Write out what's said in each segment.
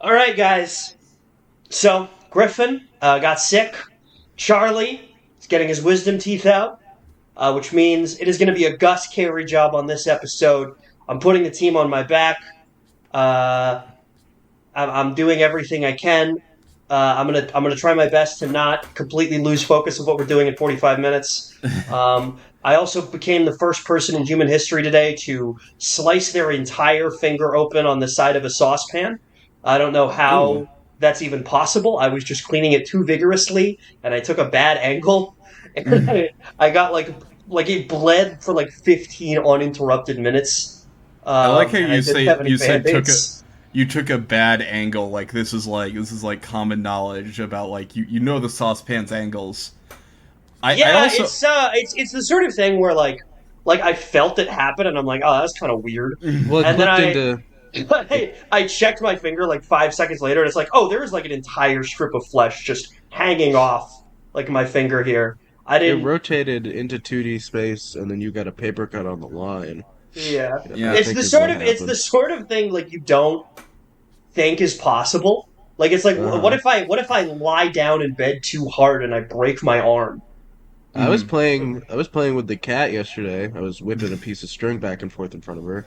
All right, guys. So Griffin got sick. Charlie is getting his wisdom teeth out, which means it is going to be a Gus carry job on this episode. I'm putting the team on my back. Uh, I'm doing everything I can. I'm gonna try my best to not completely lose focus of what we're doing in 45 minutes. I also became the first person in human history today to slice their entire finger open on the side of a saucepan. I don't know Ooh. how that's even possible. I was just cleaning it too vigorously, and I took a bad angle, and I got like it bled for like 15 uninterrupted minutes. I like how And I you didn't say have any you said band-aids. you took a bad angle. Like this is like common knowledge about like you know the saucepan's angles. I Yeah, also it's the sort of thing where like I felt it happen, and I'm like, oh, that's kind of weird. Well, it And then clipped into. I checked my finger like 5 seconds later, and it's like, oh, there's like an entire strip of flesh just hanging off like my finger here. I It didn't. rotated into 2D space, and then you got a paper cut on the line. Yeah, I yeah. it's think the is sort what of it's the happened. sort of thing like you don't think is possible. Like it's like, Uh-huh. what if I lie down in bed too hard and I break my arm? I was Mhm. playing. I was playing with the cat yesterday. I was whipping a piece of string back and forth in front of her,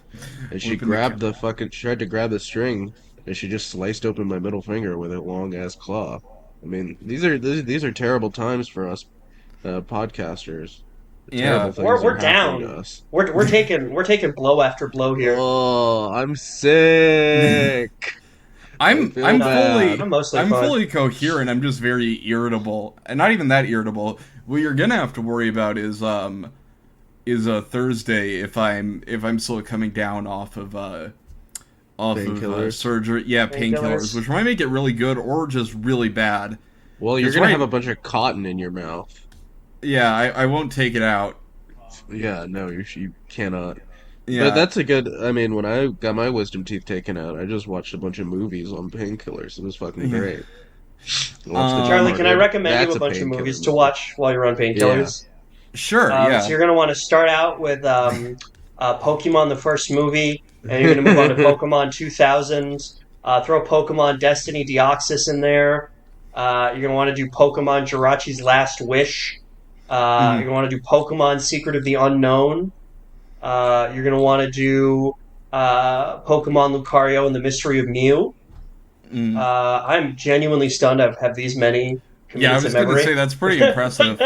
and she Whipping the grabbed cat. the fucking. She tried to grab the string, and she just sliced open my middle finger with a long ass claw. I mean, these are terrible times for us podcasters. Terrible Yeah. things We're are happening down. to us. We're taking blow after blow here. Oh, I'm sick. I I'm feel I'm bad. I'm fully mostly I'm fine. fully coherent. I'm just very irritable, and not even that irritable. What you're gonna have to worry about is a Thursday if I'm still coming down off of Painkillers. surgery. Yeah, painkillers, Painkillers. which might make it really good or just really bad. Well, you're Because gonna have right, a bunch of cotton in your mouth. yeah, I won't take it out. Yeah, no, you cannot. But Yeah, that's a good. I mean, when I got my wisdom teeth taken out, I just watched a bunch of movies on painkillers. It was fucking yeah. great. I watched The Charlie, can I Departed. recommend you That's a a bunch of painkiller movies to movie. watch while you're on Yeah. painkillers? Sure, So yeah. you're going to want to start out with Pokemon, the first movie, and you're going to move on to Pokemon 2000. Throw Pokemon Destiny Deoxys in there. You're going to want to do Pokemon Jirachi's Last Wish. You're Mhm. going to want to do Pokemon Secret of the Unknown. You're going to want to do Pokemon Lucario and the Mystery of Mew. Mm. I'm genuinely stunned I have these many Yeah, I committed to was gonna say memory. that's pretty impressive.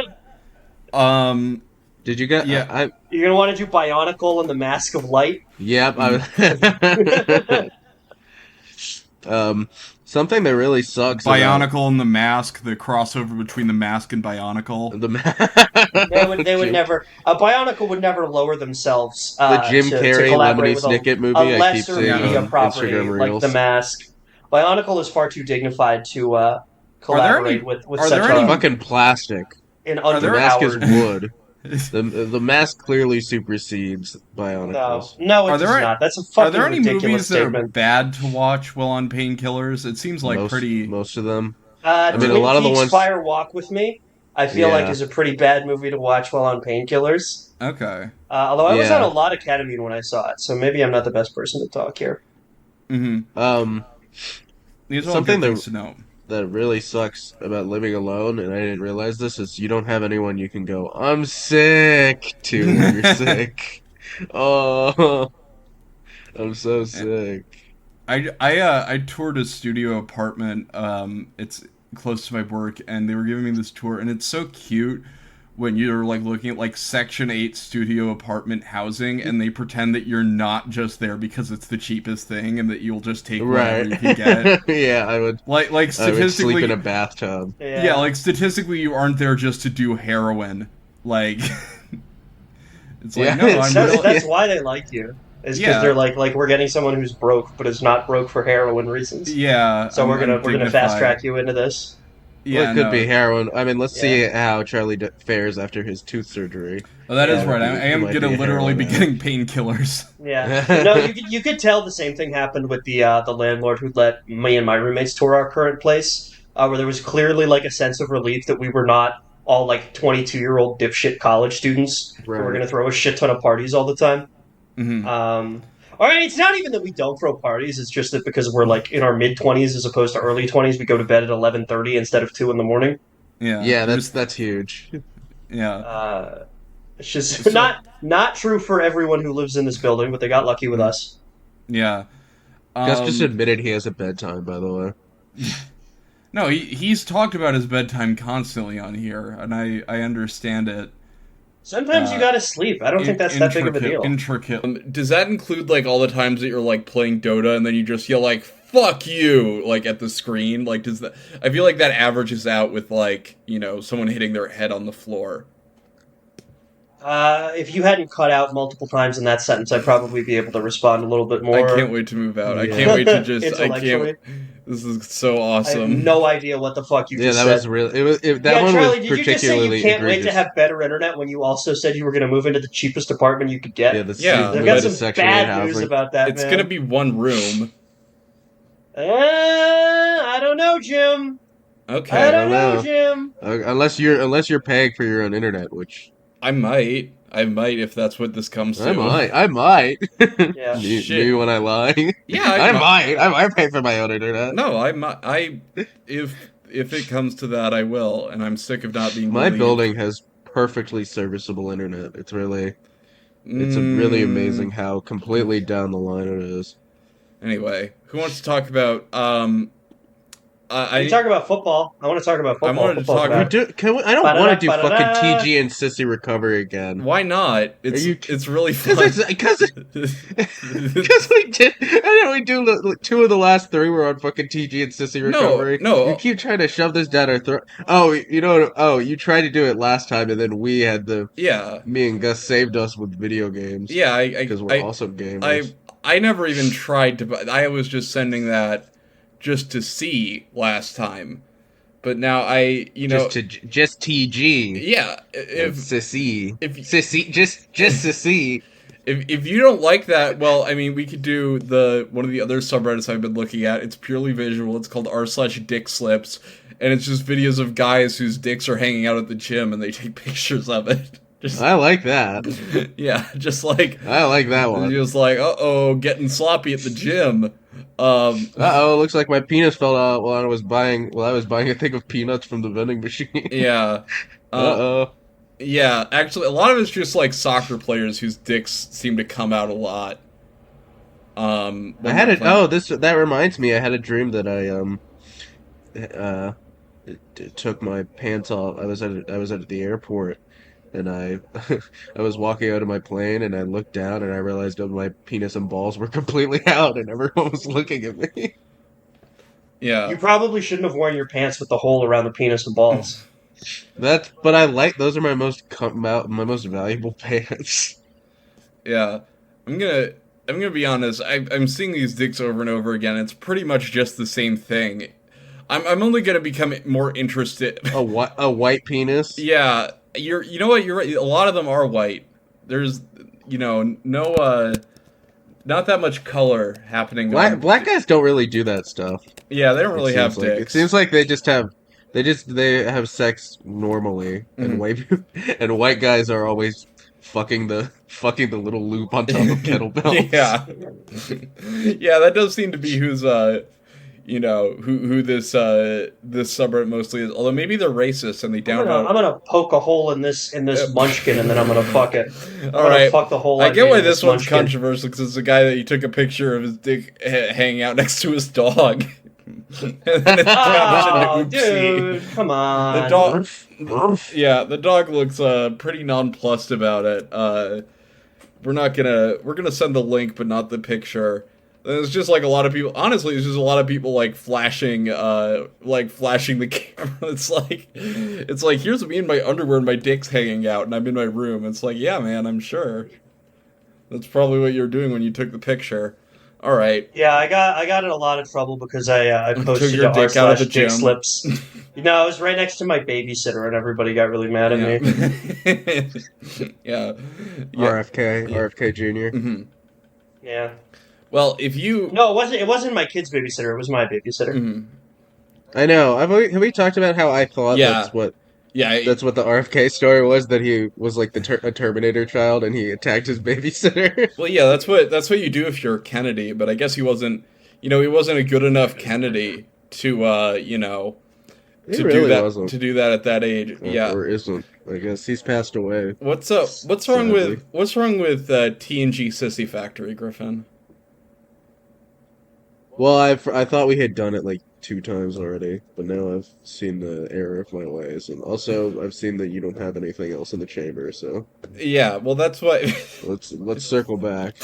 Um, Did you get? yeah. You're gonna want to do Bionicle and the Mask of Light. Yep. Mm. Something that really sucks about Bionicle and the Mask, the crossover between the Mask and Bionicle. the They would Jim, never. A Bionicle would never lower themselves the Jim to Carrey collaborate Lemony with Snicket a movie I keep lesser seeing media on property Instagram like the Reels. Mask. Bionicle is far too dignified to Are there collaborate any? with Are such there It's any? fucking plastic. an Are The there? mask is underpowered. wood. The mask clearly supersedes No, Bionicles. no, Are it does there? not. That's a Are fucking there any ridiculous movies that are statement. bad to watch while on painkillers? It seems like pretty. Most of them. I mean, a Twin lot of the Peaks ones. Fire Walk with Me, I feel like Yeah, is a pretty bad movie to watch while on painkillers. Okay. Although I was on a yeah. lot of ketamine when I saw it, so maybe I'm not the best person to talk here. Mm-hmm. Um, These are all something good things to know. that really sucks about living alone, and I didn't realize this, is you don't have anyone you can go, I'm sick to when you're sick. Oh, I'm so sick. I toured a studio apartment. It's close to my work, and they were giving me this tour, and it's so cute when you're like looking at like Section 8 studio apartment housing, and they pretend that you're not just there because it's the cheapest thing, and that you'll just take whatever Right. you can get. Yeah, Like I would sleep in statistically, a bathtub. yeah, like statistically, you aren't there just to do heroin. Like, it's like Yeah, no, it's- I'm That's really. that's why they like you. Is because Yeah. they're like we're getting someone who's broke, but is not broke for heroin reasons. Yeah, So we're gonna fast dignified. track you into this. Yeah, Well, it could no. be heroin. I mean, let's see Yeah. how Charlie fares after his tooth surgery. Oh, that is Yeah. right. I He am might gonna be a literally be heroin getting painkillers. Yeah. No, you could tell the same thing happened with the landlord who let me and my roommates tour our current place, where there was clearly like a sense of relief that we were not all like 22-year-old dipshit college students who were Right. going to throw a shit ton of parties all the time. Hmm. Um, Or it's not even that we don't throw parties. It's just that because we're like in our mid 20s as opposed to early 20s, we go to bed at 11:30 instead of 2 in the morning. Yeah, Yeah, you're that's just that's huge. yeah. Uh, it's just So not true for everyone who lives in this building, but they got lucky with mm, us. yeah. Gus just Um, admitted he has a bedtime, by the way. no, he's talked about his bedtime constantly on here, and I understand it. Sometimes you Uh, gotta sleep. I don't think that's that big of a deal. intricate. Does that include like all the times that you're like playing Dota and then you just yell like "fuck you" like at the screen? Like, does that? I feel like that averages out with like someone hitting their head on the floor. If you hadn't cut out multiple times in that sentence, I'd probably be able to respond a little bit I can't more wait to move out. I can't Yeah. wait to just. I can't. intellectually. This is so I have awesome. no idea what the fuck you Yeah, just that said. was really. That Yeah, one was Charlie, did you just say you particularly can't wait to egregious. have better internet when you also said you were going to move into the cheapest apartment you could get? Yeah, the Yeah, I've the got but some Section 8 bad news housing. about that, it's man. gonna be one room. I don't know, Jim. I Okay, I don't don't know, know. Jim. Unless you're paying for your own internet, which I might. I might if that's what this comes I to. might. I might. Yeah. Me when I lie. Yeah, I might. I might pay for my own internet. No, I might. If it comes to that, I will. And I'm sick of not being My believed. building has perfectly serviceable internet. It's really Mm, amazing how completely down the line it is. anyway, who wants to talk about? We can talk about football. I want to talk about I football. wanted to Football's talk We back. about. do. Can we? I don't want to do fucking Ba-da-da-ba-da-da. TG and sissy recovery again. Why not? Are you? It's really fun. Because we did. I know we do. Two of the last three were on fucking TG and sissy recovery. No. You keep trying to shove this down our throat. Oh, you know. Oh, you tried to do it last time, and then we had the. Yeah, Me and Gus saved us with video games. yeah. Because we're awesome gamers. I never even tried to. I was just sending that just to see last time. But now just TG. yeah. And sissy. If Sissy. Just sissy. if you don't like that, well, I mean, we could do one of the other subreddits I've been looking at. It's purely visual. It's called r/dick slips, and it's just videos of guys whose dicks are hanging out at the gym, and they take pictures of it. Just I like that. yeah, just like I like that one. just like getting sloppy at the gym. Looks like my penis fell out while I was buying a thing of peanuts from the vending machine. Yeah. Uh-oh. Yeah, actually, a lot of it's just like soccer players whose dicks seem to come out a lot. When I had they're it. playing. Oh, that reminds me. I had a dream that took my pants off. I was at the airport, and I I was walking out of my plane, and I looked down, and I realized that my penis and balls were completely out, and everyone was looking at me. Yeah. You probably shouldn't have worn your pants with the hole around the penis and balls. But I like those are my my most valuable pants. Yeah, I'm gonna be honest. I'm seeing these dicks over and over again. It's pretty much just the same thing. I'm only gonna become more interested. A white penis. Yeah, you know what? You're right. A lot of them are white. There's no not that much color happening. Black guys don't really do that stuff. Yeah, they don't really have Seems like. dicks. It seems like they have sex normally, and white guys are always fucking the little loop on top of kettlebells. Yeah, yeah, that does seem to be who's who this subreddit mostly is. Although maybe they're racist and they I'm downvote. gonna poke a hole in this munchkin and then I'm gonna fuck it. I'm All gonna right, fuck the hole. I get why in this one's munchkin. controversial because it's a guy that he took a picture of his dick hanging out next to his dog. And then it's Oh, captioned oopsie. dude, come on. The dog, yeah, the dog looks pretty nonplussed about it. We're gonna send the link, but not the picture. And it's just like a lot of people. Honestly, it's just a lot of people like flashing the camera. It's like here's me in my underwear and my dick's hanging out, and I'm in my room. It's like, yeah, man, I'm sure. That's probably what you were doing when you took the picture. All right. Yeah, I got in a lot of trouble because I posted your to dick out of the r/dick gym. slips. I was right next to my babysitter, and everybody got really mad at me. Yeah. RFK Jr. hmm Yeah. Well, if you No, it wasn't my kid's babysitter. It was my babysitter. Mhm. I know. Have we talked about how I thought Yeah. that's what Yeah, That's what the RFK story was, that he was like a Terminator child and he attacked his babysitter. well, yeah, that's what you do if you're Kennedy. But I guess he wasn't. He wasn't a good enough Kennedy to He really to wasn't. do that at that age. Yeah. Or isn't. I guess he's passed away, What's up? sadly. What's wrong with TNG Sissy Factory, Griffin? Well, I thought we had done it like 2 times already, but now I've seen the error of my ways, and also I've seen that you don't have anything else in the chamber, so Yeah, well, that's what. let's circle back.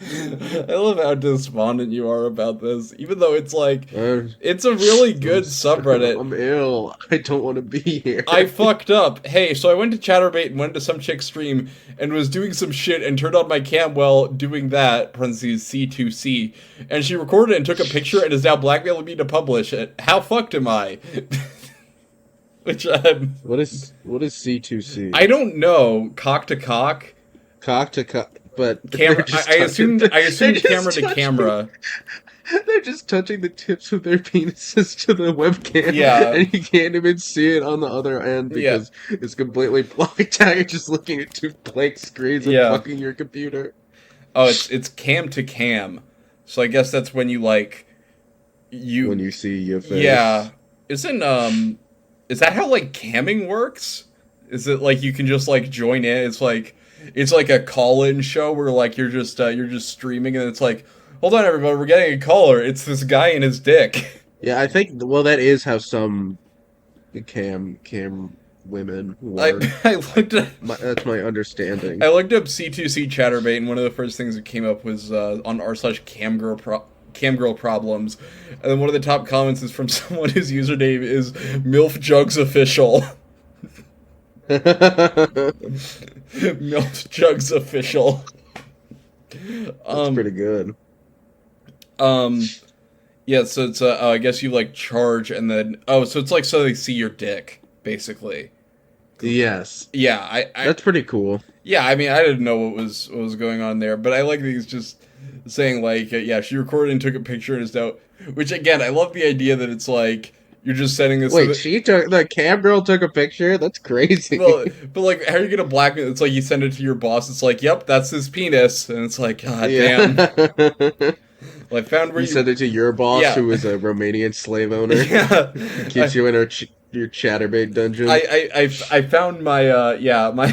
I love how despondent you are about this, even though it's like I'm, it's a really good I'm, subreddit. I'm ill. I don't want to be here. I fucked up. Hey, so I went to Chatterbait and went to some chick's stream and was doing some shit and turned on my cam while doing that, parentheses C2C, and she recorded it and took a picture and is now blackmailing me to publish it. How fucked am I? Which What is C2C? I don't know. Cock to cock. Cock to cock, but Camera. they're just I touching assumed they're camera just to camera. They're just touching the tips of their penises to the webcam, Yeah. and you can't even see it on the other end Yeah. because it's completely blocked out. You're just looking at two blank screens and Yeah. fucking your computer. Oh, it's cam to cam. So I guess that's when you When you see your face. Yeah. Is that how like camming works? Is it like you can just like join in? It's like a call-in show where like you're just streaming and it's like, hold on everybody, we're getting a caller. It's this guy and his dick. Yeah, I think, well, that is how some cam women work. I looked at That's my understanding. I looked up C2C Chatterbait, and one of the first things that came up was on r/camgirl problems, and then one of the top comments is from someone whose username is MILF Jugs Official. MILF Jugs Official. That's pretty good. Yeah, so it's I guess you like charge and then so it's like so they see your dick basically. Yes. Yeah, That's pretty cool. yeah, I mean I didn't know what was going on there, but I like these just saying like yeah, she recorded and took a picture and is out. Which again, I love the idea that it's like you're just setting this. Wait, the cam girl took a picture? That's crazy. Well, but like, how are you gonna blackmail? It's like you send it to your boss. It's like, yep, that's his penis, and it's like, god damn. Well, I found where you send it to your boss, Yeah. who is a Romanian slave owner. Yeah, Keeps you in your chatterbait dungeon. I found my my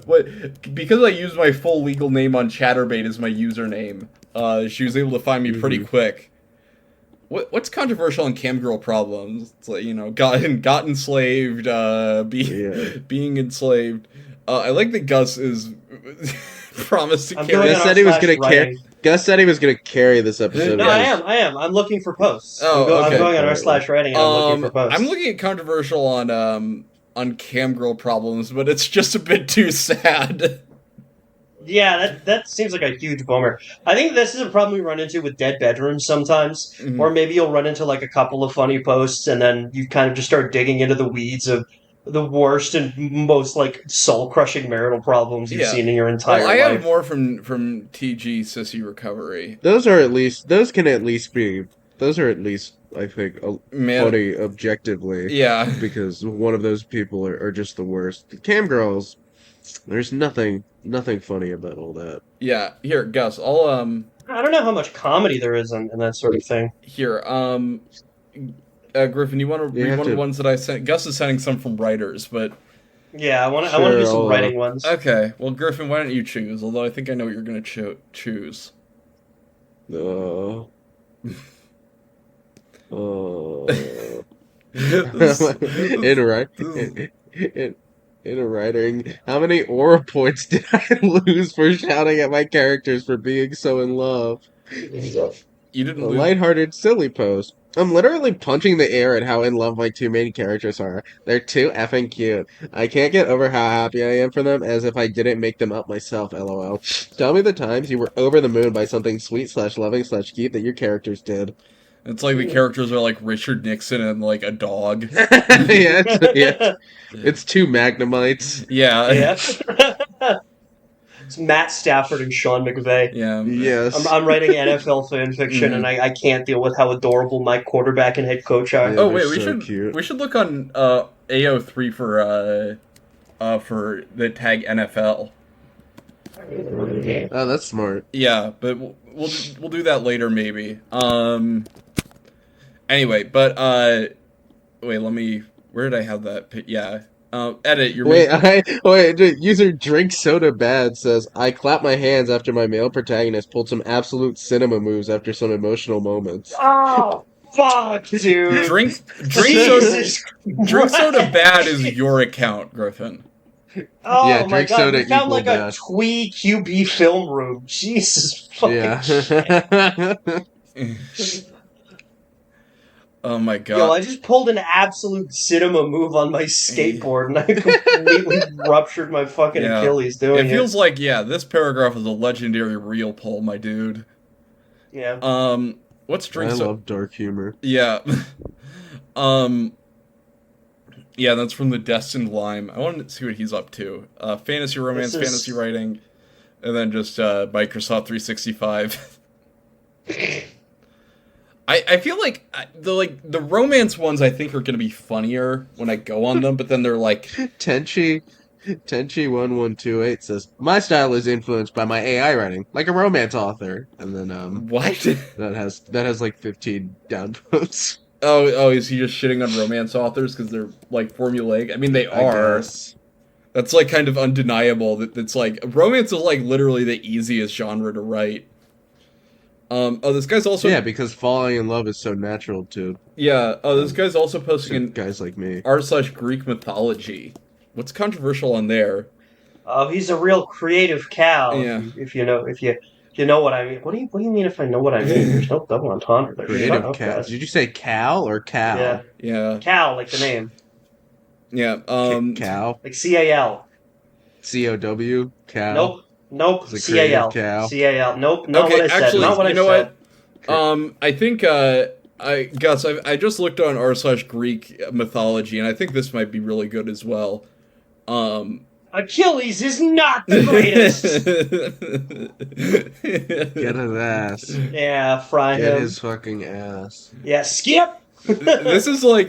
what because I used my full legal name on Chatterbait as my username. She was able to find me pretty quick. What's controversial in camgirl problems? It's like got enslaved, being enslaved. I like that Gus is promised to I'm carry. going Gus on said he was our gonna slash carry. writing. Gus said he was gonna carry this episode. No, I am. I'm looking for posts. Oh, I'm okay. going on r/writing. And I'm looking for posts. I'm looking at controversial on camgirl problems, but it's just a bit too sad. Yeah, that seems like a huge bummer. I think this is a problem we run into with dead bedrooms sometimes, Mhm. or maybe you'll run into like a couple of funny posts, and then you kind of just start digging into the weeds of the worst and most like soul-crushing marital problems you've Yeah. seen in your entire Well, I life. have more from TG Sissy Recovery. Those are at least I think Man, funny objectively. yeah. Because one of those people are just the worst. Cam girls, there's nothing funny about all that. Yeah, here, Gus. I'll I don't know how much comedy there is in that sort of thing. here. Griffin, you want to You read have one of to- the ones that I sent? Gus is sending some from writers, but Yeah, I want to Sure, do some I'll, writing ones. okay. Well, Griffin, why don't you choose? Although I think I know what you're gonna choose. Uh, This- in a writing, how many aura points did I lose for shouting at my characters for being so in love? you didn't A lose. lighthearted, silly post. I'm literally punching the air at how in love my two main characters are. They're too effing cute. I can't get over how happy I am for them, as if I didn't make them up myself, lol. Tell me the times you were over the moon by something sweet/loving/cute that your characters did. It's like the characters are like Richard Nixon and like a dog. yeah. It's two Magnamites. Yeah. Yeah. It's Matt Stafford and Sean McVay. Yeah. Yes. I'm writing NFL fan fiction, Mhm. and I can't deal with how adorable my quarterback and head coach are. Yeah, Oh they're wait, so cute. we should look on AO3 for the tag NFL. Oh, that's smart. Yeah, but we'll do that later maybe. Anyway, but wait, let me. Where did I have that? Yeah. Edit. You're Wait, making. user Drink Soda Bad says, I clap my hands after my male protagonist pulled some absolute cinema moves after some emotional moments. Oh, fuck, dude. Drink soda. Drink soda bad is your account, Griffin. Oh Yeah, my drink god, soda we found equal like a bad. twee QB film room. Jesus fucking shit. Yeah. Oh my Yo, I god. just pulled an absolute cinema move on my skateboard and I completely ruptured my fucking Yeah. Achilles doing It feels like, yeah, this paragraph is a legendary reel pull, my dude. Yeah. What's I drink soda? love dark humor. Yeah. Yeah, that's from the Destined Lime. I wanted to see what he's up to. Fantasy romance, This is- fantasy writing, and then just Microsoft 365. I feel like the romance ones I think are gonna be funnier when I go on them, but then they're like Tenchi1128 says, my style is influenced by my AI writing, like a romance author. And then what? that has like 15 downvotes. Oh, is he just shitting on romance authors because they're like formulaic? I mean, they are. I guess. That's like kind of undeniable. That it's like romance is like literally the easiest genre to write. This guy's also Yeah, because falling in love is so natural to yeah. This guy's also posting in guys like me. r/GreekMythology. What's controversial on there? Oh, he's a real creative cow. Yeah. If you know what I mean. What do you mean if I know what I mean? There's no double entendre there. Shut Creative up, cow. guys. Did you say cow or cow? Yeah. Yeah. Cal, like the name. Yeah. Cow. Like CAL. COW. Cow. Nope. It's a creative CAL. cow. CAL. Nope. Not Okay, what I said. actually, Not what you know I said. what? I think I just looked on r/Greek mythology, and I think this might be really good as well. Achilles is not the greatest. Get his ass. Yeah, fry Get him. his fucking ass. Yeah, skip. This is what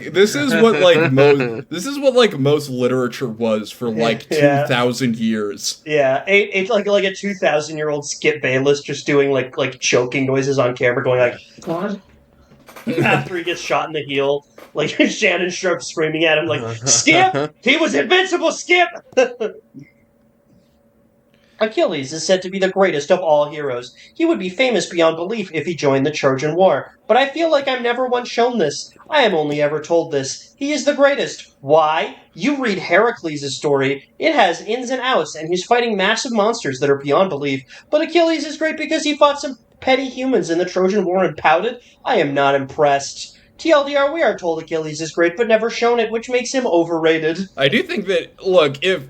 most literature was for like Yeah. 2,000 years. Yeah, it's like a 2,000-year-old Skip Bayless just doing like choking noises on camera, going like after he gets shot in the heel. Like Shannon Sharp screaming at him like, "Skip! He was invincible, Skip!" Achilles is said to be the greatest of all heroes. He would be famous beyond belief if he joined the Trojan War. But I feel like I'm never once shown this. I am only ever told this. He is the greatest. Why? You read Heracles' story. It has ins and outs, and he's fighting massive monsters that are beyond belief. But Achilles is great because he fought some petty humans in the Trojan War and pouted. I am not impressed. TLDR, we are told Achilles is great, but never shown it, which makes him overrated. I do think that, look, if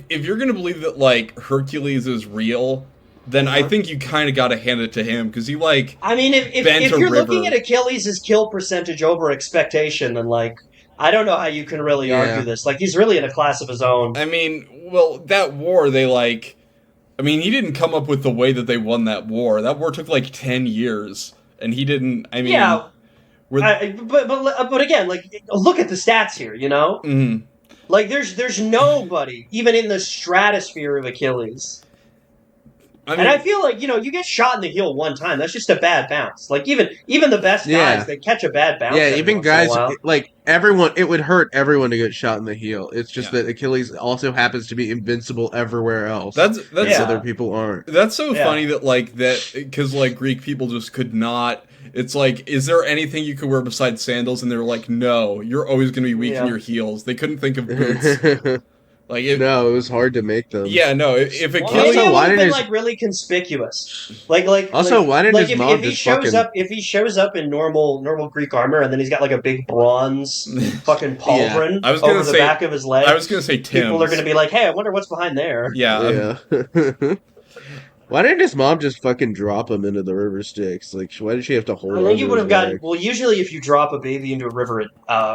you're gonna believe that like Hercules is real, then I think you kind of gotta hand it to him because he like. I mean, if you're looking at Achilles' kill percentage over expectation, then like I don't know how you can really argue this. Like he's really in a class of his own. I mean, well, that war they like. I mean, he didn't come up with the way that they won that war. That war took like 10 years, and he didn't. I mean, yeah. But again, like look at the stats here. You know, like there's nobody even in the stratosphere of Achilles. I mean, and I feel like you get shot in the heel one time. That's just a bad bounce. Like even the best guys, they catch a bad bounce. Yeah, even guys like everyone. It would hurt everyone to get shot in the heel. It's just that Achilles also happens to be invincible everywhere else. That's other people aren't. That's so funny that because Greek people just could not. It's like, is there anything you could wear besides sandals? And they're like, no, you're always going to be weak in your heels. They couldn't think of boots. No, it was hard to make them. Yeah, no. If Achilles, maybe it would have been like really conspicuous. Why didn't his mom just if he shows up in normal Greek armor and then he's got like a big bronze fucking pauldron over the back of his leg? I was gonna say Tim. People are gonna be like, hey, I wonder what's behind there. Yeah. Why didn't his mom just fucking drop him into the river Styx? Like, why did she have to hold him? I think you would have gotten. Well, usually if you drop a baby into a river, it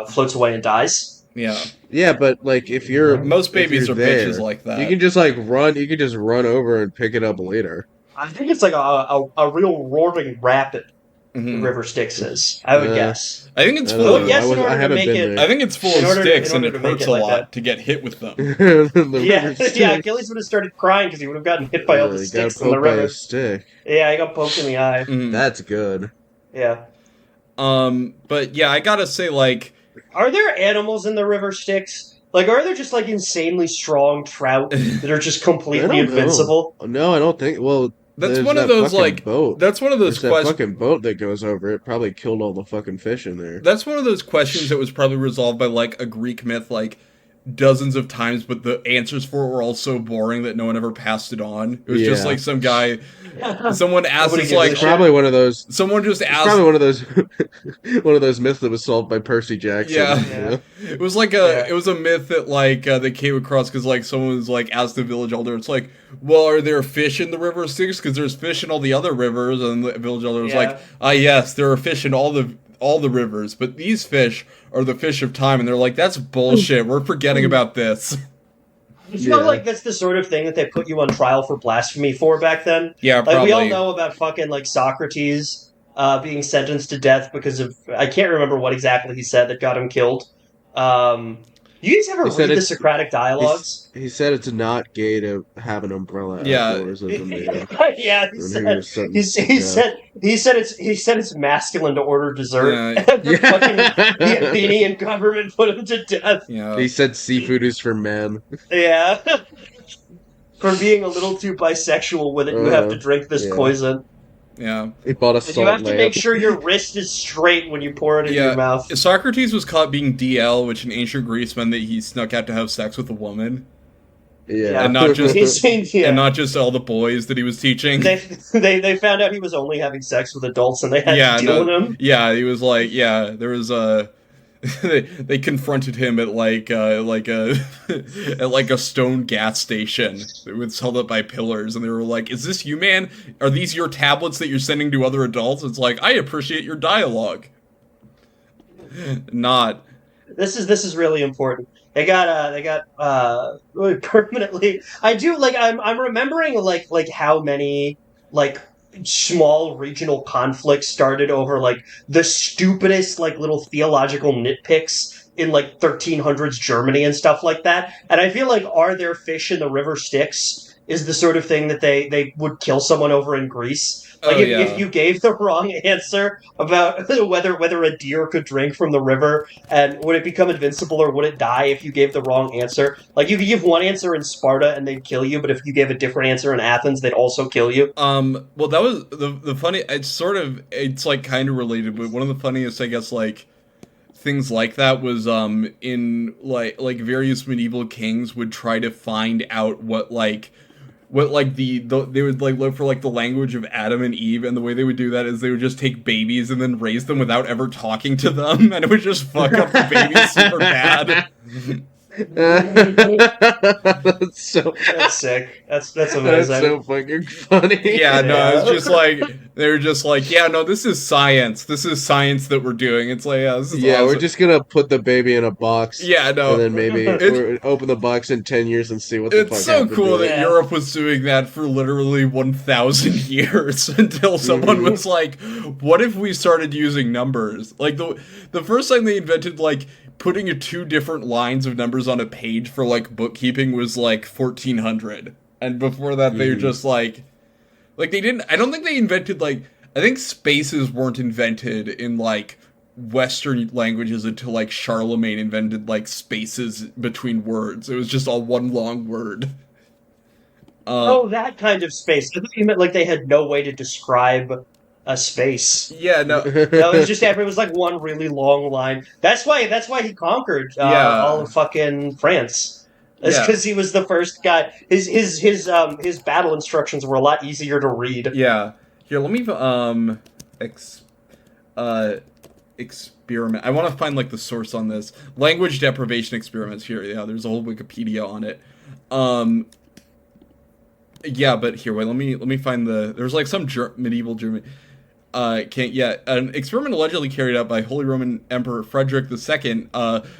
floats away and dies. Yeah. Yeah, but like if you're most babies are there, bitches like that. You can just like run. You can just run over and pick it up later. I think it's like a real roaring rapid. the Mhm. River Styx is. I would guess. I think it's I full don't of. know. Yes, in I order to haven't make been it. I think it's full In of order sticks, in and order it to make hurts it a like lot that. to get hit with them. The Yeah, river yeah. stick. Achilles would have started crying because he would have gotten hit by all the You got sticks in the poked by a river. stick. Yeah, he got poked in the eye. Mhm. That's good. Yeah. But yeah, I gotta say, like, Are there animals in the River Styx? Like, are there just like insanely strong trout that are just I completely don't know. invincible? No, I don't think. Well, that's there's one of that those fucking like boat. that's one of those There's that questions. fucking boat that goes over it. Probably killed all the fucking fish in there. That's one of those questions that was probably resolved by like a Greek myth, like dozens of times, but the answers for it were all so boring that no one ever passed it on. It was just Yeah. like some guy, someone asked, Nobody it's gives a like It's shit. probably one of those. someone just It's asked. probably one of those. One of those myths that was solved by Percy Jackson. Yeah. You know? It was like Yeah. it was a myth that like they came across because like someone was like asked the village elder. It's like, well, are there fish in the river Styx? Because there's fish in all the other rivers, and the village elder was Yeah. like, ah, yes, there are fish in all the rivers, but these fish are the fish of time, and they're like, that's bullshit. We're forgetting about this. I feel Yeah. like that's the sort of thing that they put you on trial for blasphemy for back then. Yeah, Like we all probably. know about fucking like Socrates being sentenced to death because of I can't remember what exactly he said that got him killed. You guys ever He said read the it's- Socratic dialogues? He said it's not gay to have an umbrella Yeah. outdoors as a man. Yeah, he When said he was sentenced to death. he said it's masculine to order dessert. Yeah. And the fucking the Athenian government put him to death. Yeah. He said seafood is for men. Yeah. For being a little too bisexual with it, you have to drink this Yeah. poison. Yeah. He bought a And salt you have to lamp. make sure your wrist is straight when you pour it in your mouth. Socrates was caught being DL, which in ancient Greece meant that he snuck out to have sex with a woman, Yeah. And not just- Yeah. and not just all the boys that he was teaching. They found out he was only having sex with adults, and they had Yeah, to deal no- with him. Yeah, he was like, yeah, there was a. they confronted him at like a at like a stone gas station. It was held up by pillars, and they were like, "Is this you, man? Are these your tablets that you're sending to other adults?" It's like, I appreciate your dialogue. Not. This is really important. They got really permanently. I do like. I'm remembering like how many like small regional conflicts started over like the stupidest like little theological nitpicks in like 1300s Germany and stuff like that. And I feel like are there fish in the river Styx is the sort of thing that they would kill someone over in Greece. Like if you gave the wrong answer about whether a deer could drink from the river and would it become invincible or would it die if you gave the wrong answer. Like you could give one answer in Sparta and they'd kill you, but if you gave a different answer in Athens, they'd also kill you. Well, that was the funny. It's like kind of related, but one of the funniest, I guess, like things like that was in like various medieval kings would try to find out what they would like look for like the language of Adam and Eve, and the way they would do that is they would just take babies and then raise them without ever talking to them, and it would just fuck up the babies super bad. That's so. That's sick. That's amazing. That's so fucking funny. Yeah, no, Yeah. it's just like they were just like, yeah, no, this is science. This is science that we're doing. It's like, yeah, this is Yeah, awesome. we're just gonna put the baby in a box. Yeah, no. And then maybe we'll open the box in 10 years and see what the fuck It's so happened cool to that it. Yeah. Europe was doing that for literally 1,000 years until someone Mhm. was like, what if we started using numbers? Like, the first time they invented, like, putting two different lines of numbers on a page for, like, bookkeeping was, like, 1400. And before that, they were just, like, they didn't, I don't think they invented, like, I think spaces weren't invented in, like, Western languages until like Charlemagne invented like spaces between words. It was just all one long word. Oh, that kind of space. I thought you meant like they had no way to describe a space. Yeah, no. No, it was just it was like one really long line. That's why he conquered Yeah. all of fucking France. It's Yeah. because he was the first guy. His battle instructions were a lot easier to read. Yeah. Here, let me experiment. I want to find like the source on this. Language deprivation experiments here. Yeah, there's a whole Wikipedia on it. Yeah, but here, wait, let me find there's like some medieval German an experiment allegedly carried out by Holy Roman Emperor Frederick II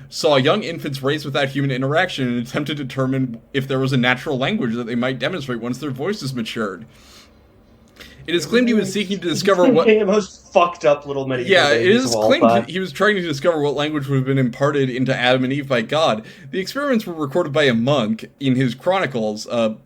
saw young infants raised without human interaction and attempted to determine if there was a natural language that they might demonstrate once their voices matured. It is claimed he was seeking to discover what... the most fucked up little medieval Yeah, it babies is of all claimed time. he was trying to discover what language would have been imparted into Adam and Eve by God. The experiments were recorded by a monk in his chronicles, who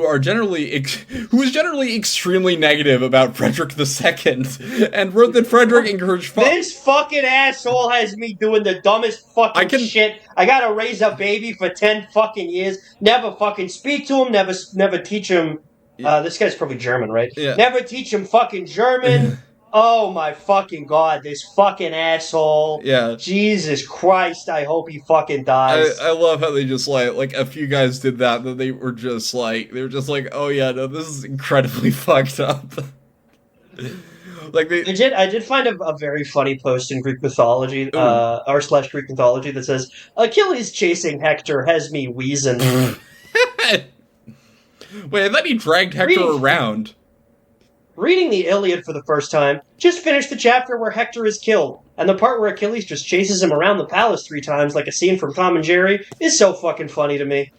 is generally extremely negative about Frederick II, and wrote that Frederick encouraged... This fucking asshole has me doing the dumbest fucking shit. I gotta raise a baby for 10 fucking years, never fucking speak to him, never teach him... this guy's probably German, right? Yeah. Never teach him fucking German. Oh my fucking god, this fucking asshole. Yeah. Jesus Christ, I hope he fucking dies. I love how they just like a few guys did that they were just like, oh yeah, no, this is incredibly fucked up. Like I did find a very funny post in Greek mythology, r/Greek mythology that says, Achilles chasing Hector has me wheezing. Wait, I thought he dragged Hector around. Reading the Iliad for the first time, just finished the chapter where Hector is killed, and the part where Achilles just chases him around the palace 3 times like a scene from Tom and Jerry is so fucking funny to me.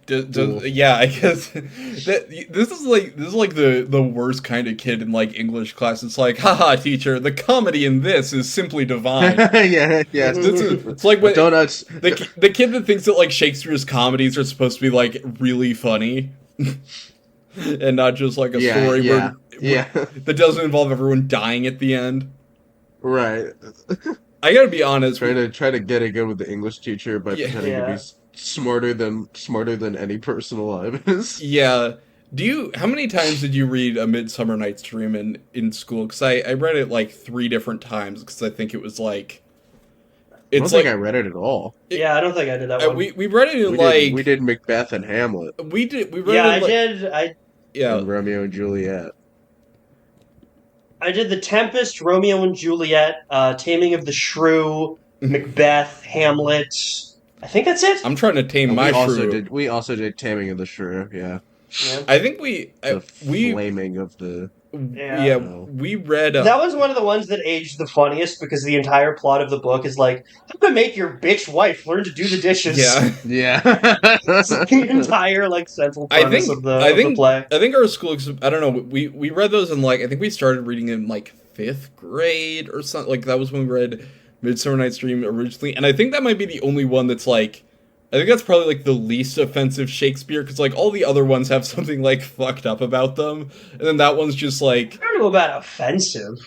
Yeah, I guess this is like the worst kind of kid in like English class. It's like, haha, teacher, the comedy in this is simply divine. Yeah. It's like when donuts. The kid that thinks that like Shakespeare's comedies are supposed to be like really funny. And not just like a story where that doesn't involve everyone dying at the end. Right. I gotta be honest. Try to get it good with the English teacher by pretending to be smarter than any person alive is. Yeah. How many times did you read A Midsummer Night's Dream in school? Because I read it like 3 different times because I think it was like... I don't think I read it at all. Yeah, I don't think I did that one. We read it in we did Macbeth and Hamlet. We read I did. And Romeo and Juliet. I did The Tempest, Romeo and Juliet, Taming of the Shrew, Macbeth, Hamlet. I think that's it. I'm trying to tame my shrew. We also did Taming of the Shrew, yeah. I think the flaming of the... we read... that was one of the ones that aged the funniest because the entire plot of the book is like, how to make your bitch wife learn to do the dishes. Yeah. It's the entire like central premise of the play. I think our school... I don't know. We read those in like... I think we started reading in like 5th grade or something. Like that was when we read Midsummer Night's Dream originally. And I think that might be the only one that's like... I think that's probably, like, the least offensive Shakespeare, because, like, all the other ones have something, like, fucked up about them, and then that one's just, like... I don't know about offensive.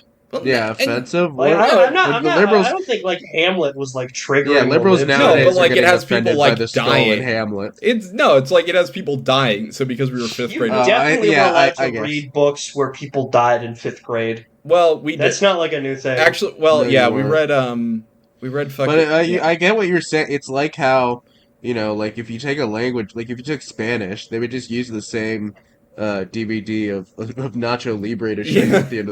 Yeah, offensive? Like, I don't think, like, Hamlet was, like, triggering... Yeah, liberals nowadays but, like, it has people, like, dying. Hamlet. It's like, it has people dying, so because we were 5th grade... You definitely were allowed to read books where people died in 5th grade. Well, That's not, like, a new thing. Actually, we read fucking... But I get what you're saying. It's like how... You know, like, if you take a language, like, if you took Spanish, they would just use the same DVD of Nacho Libre to show you at the end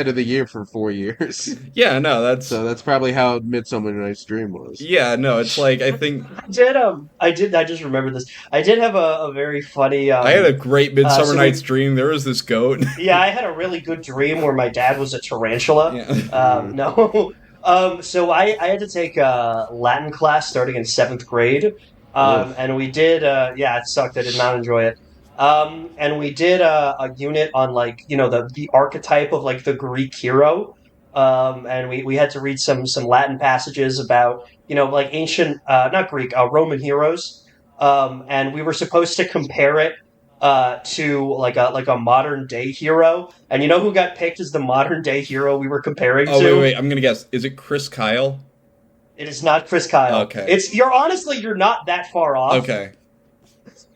of the year for 4 years. Yeah, no, that's probably how Midsummer Night's Dream was. Yeah, no, it's like, I think... I just remembered this. I did have a very funny... I had a great Midsummer Night's Dream. There was this goat. Yeah, I had a really good dream where my dad was a tarantula. No... so I had to take a Latin class starting in 7th grade, and we did, it sucked, I did not enjoy it, and we did a unit on, like, you know, the archetype of, like, the Greek hero, and we had to read some Latin passages about, you know, like, ancient, not Greek, Roman heroes, and we were supposed to compare it to like a modern day hero, and you know who got picked as the modern day hero we were comparing to? Wait, I'm gonna guess. Is it Chris Kyle? It is not Chris Kyle. Okay. You're not that far off. Okay.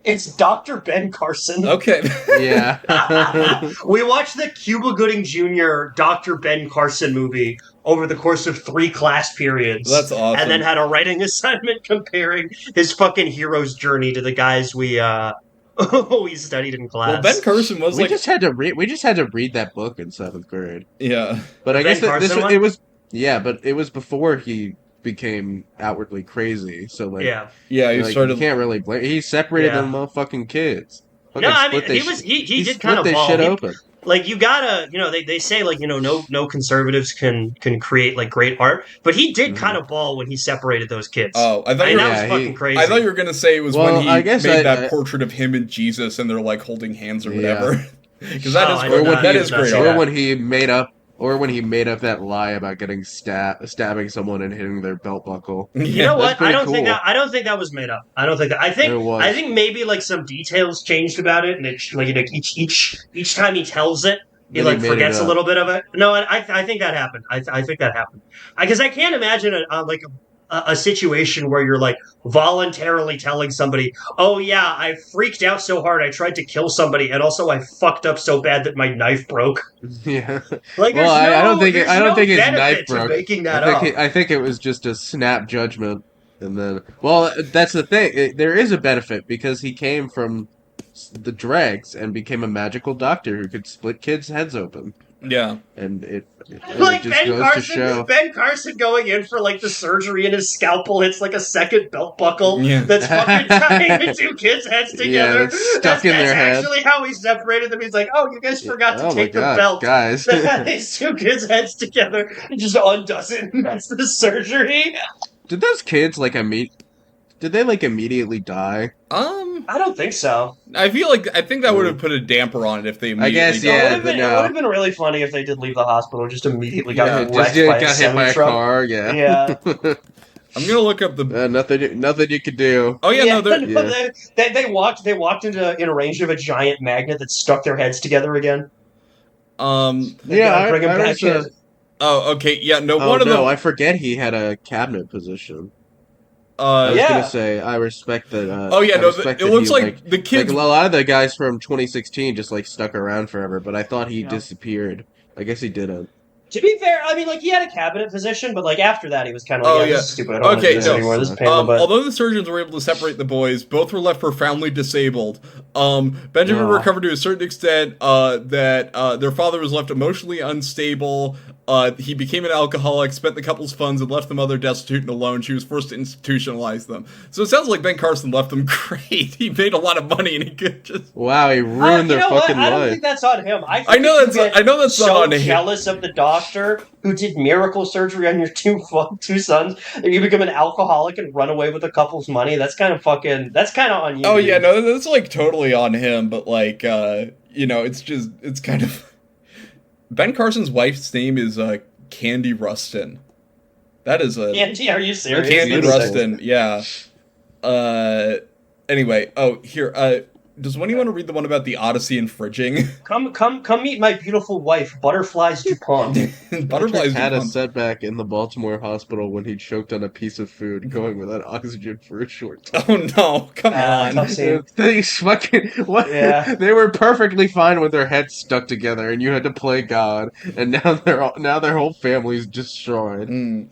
It's Dr. Ben Carson. Okay. Yeah. We watched the Cuba Gooding Jr. Dr. Ben Carson movie over the course of 3 class periods. That's awesome. And then had a writing assignment comparing his fucking hero's journey to the guys we studied in class. Well, Ben Carson was we just had to read that book in 7th grade. Yeah. But I guess it was but it was before he became outwardly crazy. So like he started. You can't really blame. He separated the motherfucking kids. No, I mean he did kind of split this shit open. Like, you gotta, you know, they say, like, you know, no conservatives can create, like, great art, but he did kind of ball when he separated those kids. Oh, that was fucking crazy. I thought you were gonna say it was when he made that portrait of him and Jesus, and they're, like, holding hands or whatever. Because that Oh, is I Or did when not, that he, I is did not great see or art. that. when he made up, or when he made up that lie about getting stabbing someone and hitting their belt buckle. You Yeah. know That's what? I pretty don't think that cool. I don't think that was made up. I don't think that. It I was. think maybe like some details changed about it, and like each time he tells it, he Then he like made it forgets a up. little bit of it. No, I think that happened. I think that happened because I can't imagine a situation where you're like voluntarily telling somebody, "Oh yeah, I freaked out so hard I tried to kill somebody, and also I fucked up so bad that my knife broke." Yeah. Like Well, I don't think there's I don't no think his knife benefit to broke. making that up. I think it was just a snap judgment, and then well, that's the thing. There is a benefit because he came from the dregs and became a magical doctor who could split kids' heads open, Yeah. and it Like just goes to show. Ben Carson going in for like the surgery and his scalpel hits like a second belt buckle Yeah. that's fucking tying the two kids' heads Yeah, together. that's stuck in That's their head. actually how he separated them. He's like, "Oh, you guys Yeah. forgot to Oh my take the God, belt guys! that had these two kids' heads together." And just undoes it, and that's the surgery. Did those kids like Did they like immediately die? I don't think so. I think that would have Mm. put a damper on it if they I immediately guess It would yeah. died. have been it would have been really funny if they did leave the hospital and just immediately Yeah, got Just wrecked by a got hit by semi a truck. car. Yeah. Yeah. I'm gonna look up the. Nothing you could do. Oh yeah, no, Yeah, there. Yeah. they walked into in range of a giant magnet that stuck their heads together again. They Yeah, gotta bring him I back was. in. Oh, okay, yeah, no. Oh One of no, the. I forget he had a cabinet position. I Uh, was gonna Yeah. say I respect that. oh yeah, I no. respect It that he looks like the like a kids. lot of the guys from 2016 just like stuck around forever. But I thought he Yeah. disappeared. I guess he didn't. To be fair, I mean, like he had a cabinet position, but like after that, he was kind of like, Oh "Yeah, yeah. this is stupid. I don't want to do Okay, this Yeah, no. anymore. This is a pain sucks. in the butt." Although the surgeons were able to separate the boys, both were left profoundly disabled. Benjamin Aw. recovered to a certain extent. That their father was left emotionally unstable. He became an alcoholic, spent the couple's funds, and left the mother destitute and alone. She was forced to institutionalize them. So it sounds like Ben Carson left them great. He made a lot of money, and he could just. Wow, he ruined You their know what? fucking I don't life. think that's on him. I know think you that's. get I know that's so not on him. jealous of the doctor who did miracle surgery on your two sons that you become an alcoholic and run away with a couple's money. That's kind of fucking. That's kind of on you. Oh dude. yeah, no, that's like totally on him. But like, it's kind of. Ben Carson's wife's name is Candy Rustin. That is a Candy, are you serious? Candy That's Rustin. Yeah. Anyway, here. Does anyone want to read the one about the Odyssey and fridging? Come meet my beautiful wife, Butterflies Dupont. Butterflies Had a become- setback in the Baltimore hospital when he choked on a piece of food, going without oxygen for a short time. Oh no! Come on. tough scene. These fucking what? Yeah. They were perfectly fine with their heads stuck together, and you had to play God, and now their whole family's destroyed. Mm.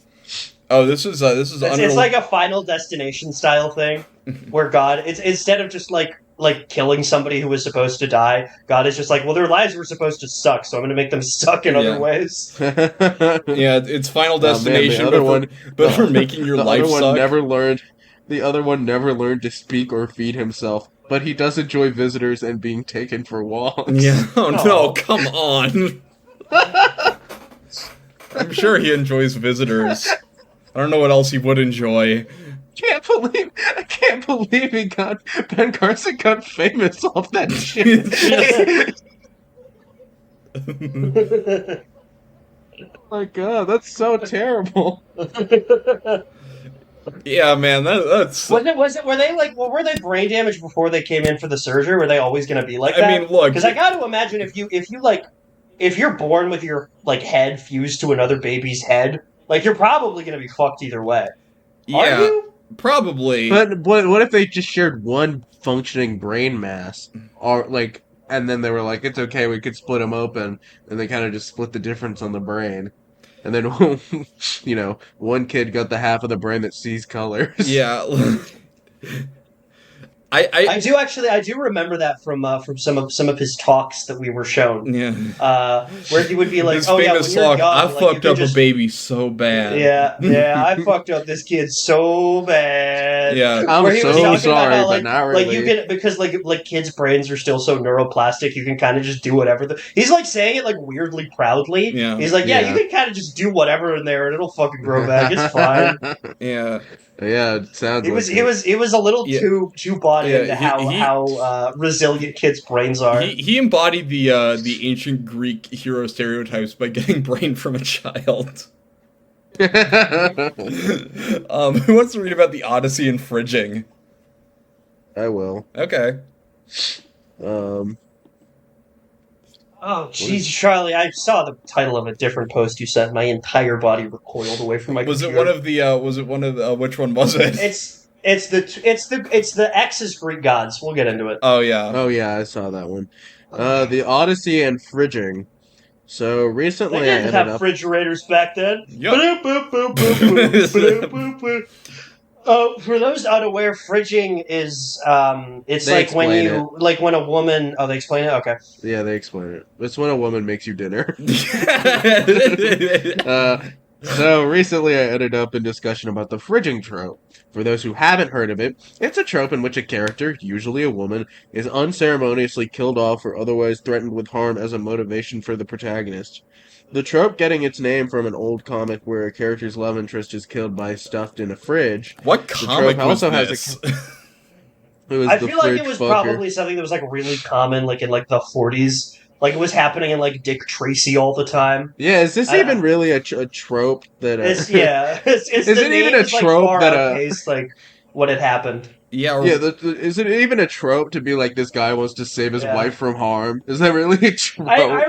Oh, this is It's like a Final Destination style thing where God, it's instead of just like killing somebody who was supposed to die, God is just like, well, their lives were supposed to suck, so I'm going to make them suck in Yeah. other ways. Yeah, it's Final Oh, man, Destination, the other one, but for making your the life other one suck. never learned. The other one never learned to speak or feed himself, but he does enjoy visitors and being taken for walks. Yeah. Oh Oh. no! Come on. I'm sure he enjoys visitors. I don't know what else he would enjoy. I can't believe Ben Carson got famous off that shit. Oh my god, that's so terrible. Yeah, man, that's. Were they like, well, were they brain damaged before they came in for the surgery? Were they always going to be like that? I mean, look. Because I got to imagine if you're born with your like head fused to another baby's head, like you're probably going to be fucked either way. Are Yeah, you? probably. But what if they just shared one functioning brain mass, or like, and then they were like, it's okay, we could split them open, and they kind of just split the difference on the brain, and then one kid got the half of the brain that sees colors. Yeah. I I do remember that from some of his talks that we were shown. yeah. Where he would be like, His "Oh yeah, famous when you're talk. young, I like, you fucked can up just, a baby so bad. Yeah, I fucked up this kid so bad." Yeah. I'm Where he was so talking sorry, about how, but not like really. you can, because like kids' brains are still so neuroplastic, you can kind of just do whatever. He's like saying it like weirdly proudly. Yeah. He's like, yeah, Yeah. you can kind of just do whatever in there, and it'll fucking grow back. It's fine. Yeah. Yeah, it sounds It was like it it. was it was a little Yeah, too bought yeah. into how resilient kids' brains are. He embodied the ancient Greek hero stereotypes by getting brain from a child. Who wants to read about the Odyssey and fridging? I will. Okay. Um, Oh, what is? jeez, Charlie! I saw the title of a different post you sent. My entire body recoiled away from my Was it one computer. of the? Was it one of the? Which one was it? It's the X's Greek gods. We'll get into it. Oh yeah. Oh yeah, I saw that one. The Odyssey and fridging. So They recently, I didn't ended have up. refrigerators back then. Yup. Oh, for those unaware, fridging is it's They like when explain you like when a woman. Oh, they explain it. Okay. Yeah, they explain it. It's when a woman makes you dinner. uh, so recently I ended up in discussion about the fridging trope. For those who haven't heard of it, it's a trope in which a character, usually a woman, is unceremoniously killed off or otherwise threatened with harm as a motivation for the protagonist. The trope getting its name from an old comic where a character's love interest is killed by stuffed in a fridge. What The trope comic was also has this? it was I the feel like fridge it was fucker. probably something that was like really common, like in like the 40s. Like it was happening in like Dick Tracy all the time. Yeah, is this I, even really a trope that it's yeah, it's Is the it name even a is like trope far that outpaced like what had happened. Yeah. Yeah, is it even a trope to be like this guy wants to save his Yeah. wife from harm? Is that really a trope? I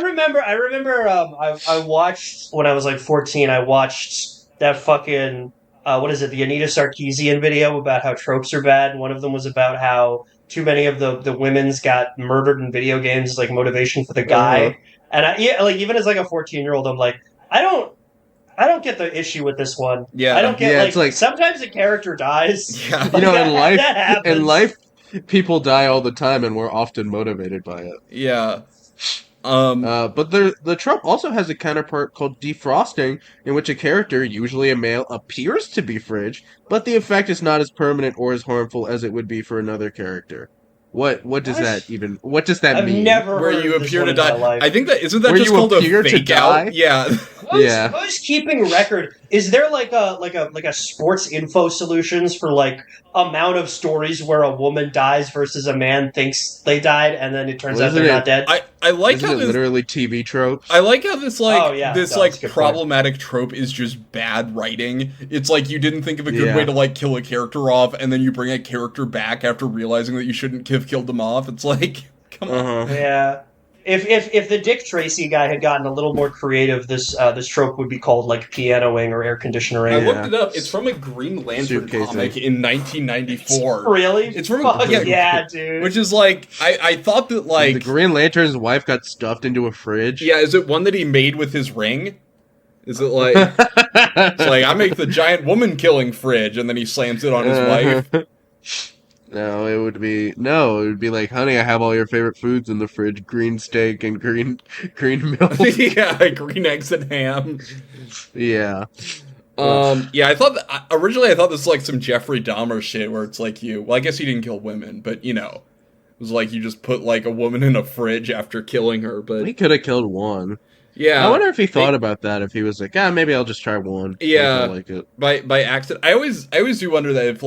watched when I was like 14. I watched that fucking what is it? The Anita Sarkeesian video about how tropes are bad. And one of them was about how too many of the women's got murdered in video games as like motivation for the Uh-huh. guy. And yeah, like even as like a 14-year-old, I'm like, I don't. I don't get the issue with this one. I Yeah. don't get Yeah, it's like sometimes a character dies. Yeah. you know, in life, that happens. in life, people die all the time, and we're often motivated by it. Yeah. But the trope also has a counterpart called defrosting, in which a character, usually a male, appears to be fridge, but the effect is not as permanent or as harmful as it would be for another charger. What does what does that I've mean? never Where heard you of this appear one to in my die. life. I think that isn't that Where just you called a appear to fake die? out? Yeah. Yeah. Who's keeping record? Is there like a sports info solutions for like amount of stories where a woman dies versus a man thinks they died and then it turns Well, out they're not dead? I like Isn't how it this literally TV tropes? I like how this Oh, yeah, this no, that's a good point. problematic trope is just bad writing. It's like you didn't think of a good Yeah. way to like kill a character off, and then you bring a character back after realizing that you shouldn't have killed them off. It's like, come on. Uh-huh. Yeah. If the Dick Tracy guy had gotten a little more creative, this trope would be called like pianoing or air conditioning. I Yeah. looked it up. It's from a Green Lantern Suitcasing. comic in 1994. Really? It's from Fuck yeah, yeah, dude. which is like I thought that The like Green Lantern's wife got stuffed into a fridge. yeah, is it one that he made with his ring? Is it like it's like I make the giant woman killing fridge and then he slams it on his wife? No, it would be like, honey, I have all your favorite foods in the fridge: green steak and green milk. Yeah, green eggs and ham. Yeah. Yeah, I thought originally I thought this was like some Jeffrey Dahmer shit where it's like well, I guess he didn't kill women, but you know, it was like you just put like a woman in a fridge after killing her. But He could have killed one. yeah, I wonder if he thought about that. If he was like, maybe I'll just try one. Yeah. I like it. by accident. I always do wonder that if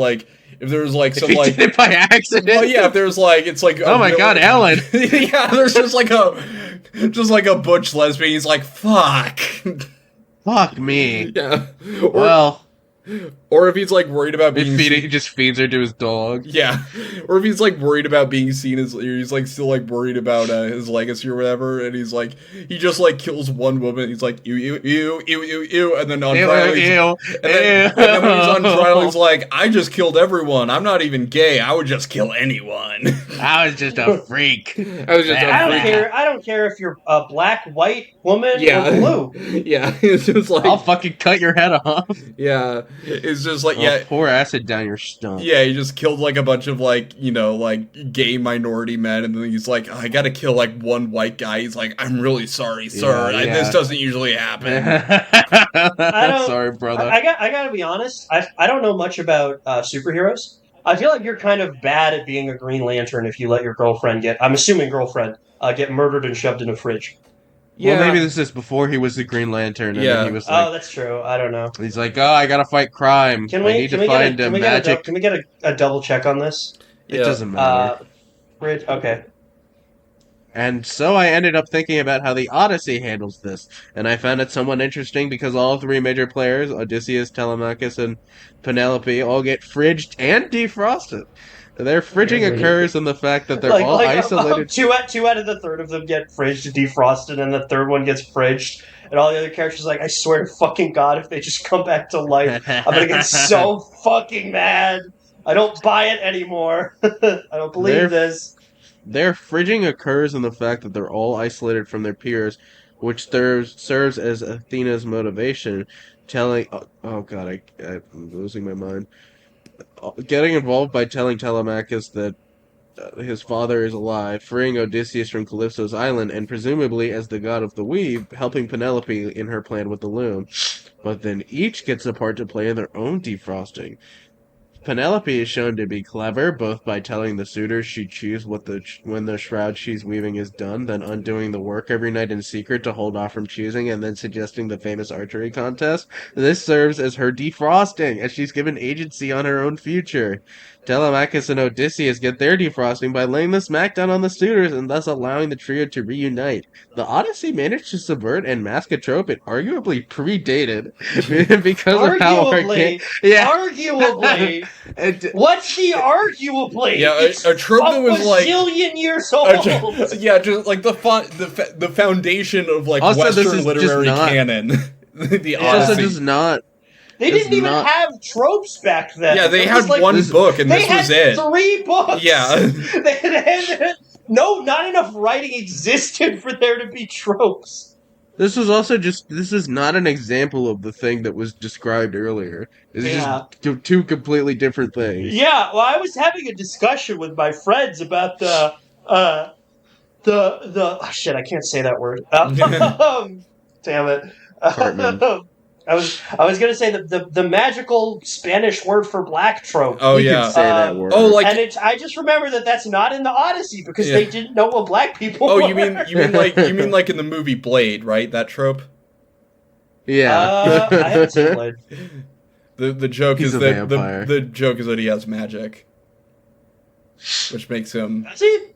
there was like If some he like did it by accident. well, yeah, if there's like it's like Oh my God, Ellen. Yeah, there's just like a butch lesbian. He's like fuck. Fuck me. Yeah. Well, Or if he's like worried about being he just feeds her to his dog. yeah, or if he's like worried about being seen as, or he's like still like worried about his legacy or whatever, and he's like he just like kills one woman. He's like ew, and then on trial, and then when he's on trial, he's like, I just killed everyone. I'm not even gay. I would just kill anyone. I was just a freak. I was just I a don't freak. care. I don't care if you're a black, white woman Yeah. or blue. Yeah, it's just like I'll fucking cut your head off. yeah, it's just like I'll pour acid down your stump. Yeah, he just killed like a bunch of like, you know, like gay minority men, and then he's like, I gotta kill like one white guy. He's like, I'm really sorry, sir. Yeah. This doesn't usually happen. Sorry, brother. I gotta be honest. I don't know much about superheroes. I feel like you're kind of bad at being a Green Lantern if you let your girlfriend get. I'm assuming girlfriend get murdered and shoved in a fridge. Well, Yeah, maybe this is before he was the Green Lantern, and then he yeah. was Oh, like, that's true. I don't know. he's like, oh, I gotta fight crime. I need to find a magic. can we get a double check on this? It Yeah. doesn't matter. Bridge. Okay. And so I ended up thinking about how the Odyssey handles this, and I found it somewhat interesting because all three major players, Odysseus, Telemachus, and Penelope, all get fridged and defrosted. Their fridging occurs in the fact that they're all isolated. Two out of the third of them get fridged, defrosted, and the third one gets fridged. And all the other characters are like, I swear to fucking God, if they just come back to life, I'm gonna get so fucking mad. I don't buy it anymore. I don't believe this. Their fridging occurs in the fact that they're all isolated from their peers, which serves as Athena's motivation, telling. Oh God, I'm losing my mind. Getting involved by telling Telemachus that his father is alive, freeing Odysseus from Calypso's island, and presumably as the god of the weave, helping Penelope in her plan with the loom. But then each gets a part to play in their own defrosting. Penelope is shown to be clever, both by telling the suitors she choose when the shroud she's weaving is done, then undoing the work every night in secret to hold off from choosing, and then suggesting the famous archery contest. This serves as her defrosting, as she's given agency on her own future. Telemachus and Odysseus get their defrosting by laying the smackdown on the suitors and thus allowing the trio to reunite. The Odyssey managed to subvert and mask a trope it arguably predated because of how Arguably. What's the arguably? Yeah, It's a trope that was like bazillion years old. yeah, just like the foundation of like Also, this Western is literary just not- canon. The It also Odyssey. does not. They didn't It's even not- have tropes back then. Yeah, they It had was like- one this- book, and They this had was it. 3 books. Yeah. They had not enough writing existed for there to be tropes. This is not an example of the thing that was described earlier. It's just two completely different things. Yeah, well, I was having a discussion with my friends about the oh, shit, I can't say that word. Damn it. Cartman. I was gonna say the magical Spanish word for black trope. Oh You yeah. can say that word. Oh, like And I just remember that's not in the Odyssey because they didn't know what black people were. oh, you mean like in the movie Blade, right? That trope. Yeah. I haven't seen Blade. The joke He's is a that vampire. the joke is that he has magic, which makes him. See,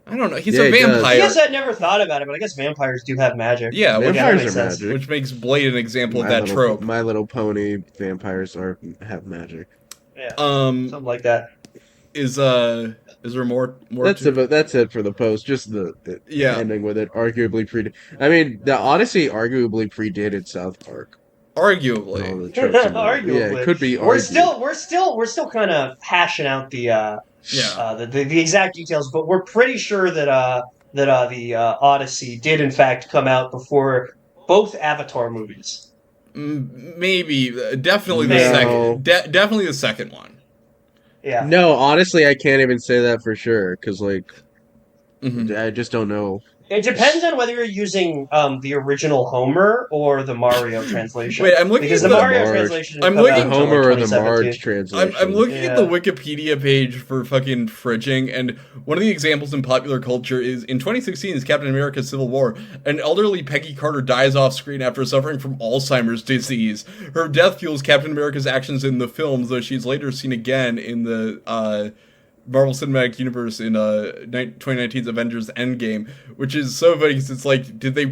I don't know. He's Yeah, a he does. vampire. I guess I'd never thought about it, but I guess vampires do have magic. Yeah, that Vampires makes are sense. magic. which makes Blade an example of My that Little- trope. My Little Pony vampires have magic. Yeah, Um, something like that. is there more? That's it for the post. Just the Yeah. ending with it. Arguably I mean, the Odyssey arguably predated South Park. All Arguably. the tropes in it. Arguably. Yeah, it could be We're argued. still kind of hashing out the Yeah. the exact details, but we're pretty sure that the Odyssey did in fact come out before both Avatar movies. Maybe. Definitely the No. second. Definitely the second one. Yeah. No, honestly, I can't even say that for sure because, like, Mhm. I just don't know. It depends on whether you're using the original Homer or the Mario translation. Wait, I'm looking because at the the Mario Marge. translation. I'm didn't come looking- out until, Homer or the 2017. Marge translation. I'm looking at the Yeah. Wikipedia page for fucking fridging, and one of the examples in popular culture is in 2016's Captain America Civil War, an elderly Peggy Carter dies off screen after suffering from Alzheimer's disease. Her death fuels Captain America's actions in the films, though she's later seen again in the Marvel Cinematic Universe in 2019's Avengers Endgame, which is so funny because it's like, did they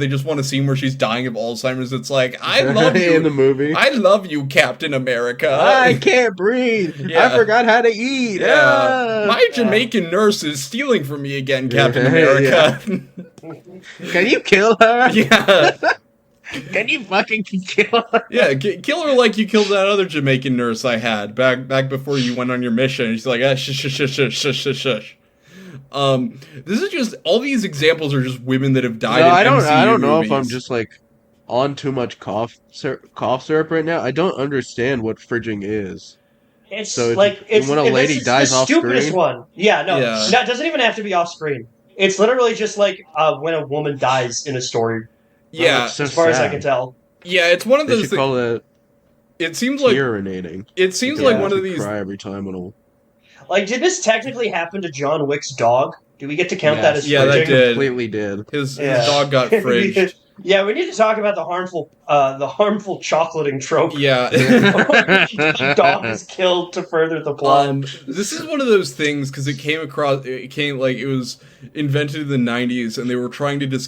just want a scene where she's dying of Alzheimer's? It's like, I love you in the movie. I love you, Captain America. I can't breathe. Yeah. I forgot how to eat. Yeah. Ah. My Jamaican nurse is stealing from me again, Captain Yeah, America. Can you kill her? Yeah. Can you fucking kill her? Yeah, kill her like you killed that other Jamaican nurse I had back before you went on your mission. She's like, shush, shush, shush, shush, shush, shush, shush. This is just, all these examples are just women that have died No, in I don't MCU know if I'm movies. just like on too much cough syrup right now. I don't understand what fridging is. It's So like it's when a lady it's dies the off stupidest screen? one. Yeah, no, Yeah. it doesn't even have to be off screen. It's literally just like when a woman dies in a story. Yeah, it's so as far as I sad. can tell. yeah, it's one of They those should things. call it It seems like urinating. it seems Because like I one of have to these. cry every time when Like, did this technically happen to John Wick's dog? Do we get to count that as Yeah, that fridging? did. Completely did. His dog got fridged. Yeah, we need to talk about the harmful chocolating trope. Yeah. The dog is killed to further the plot. This is one of those things because it was invented in the 90s, and they were trying to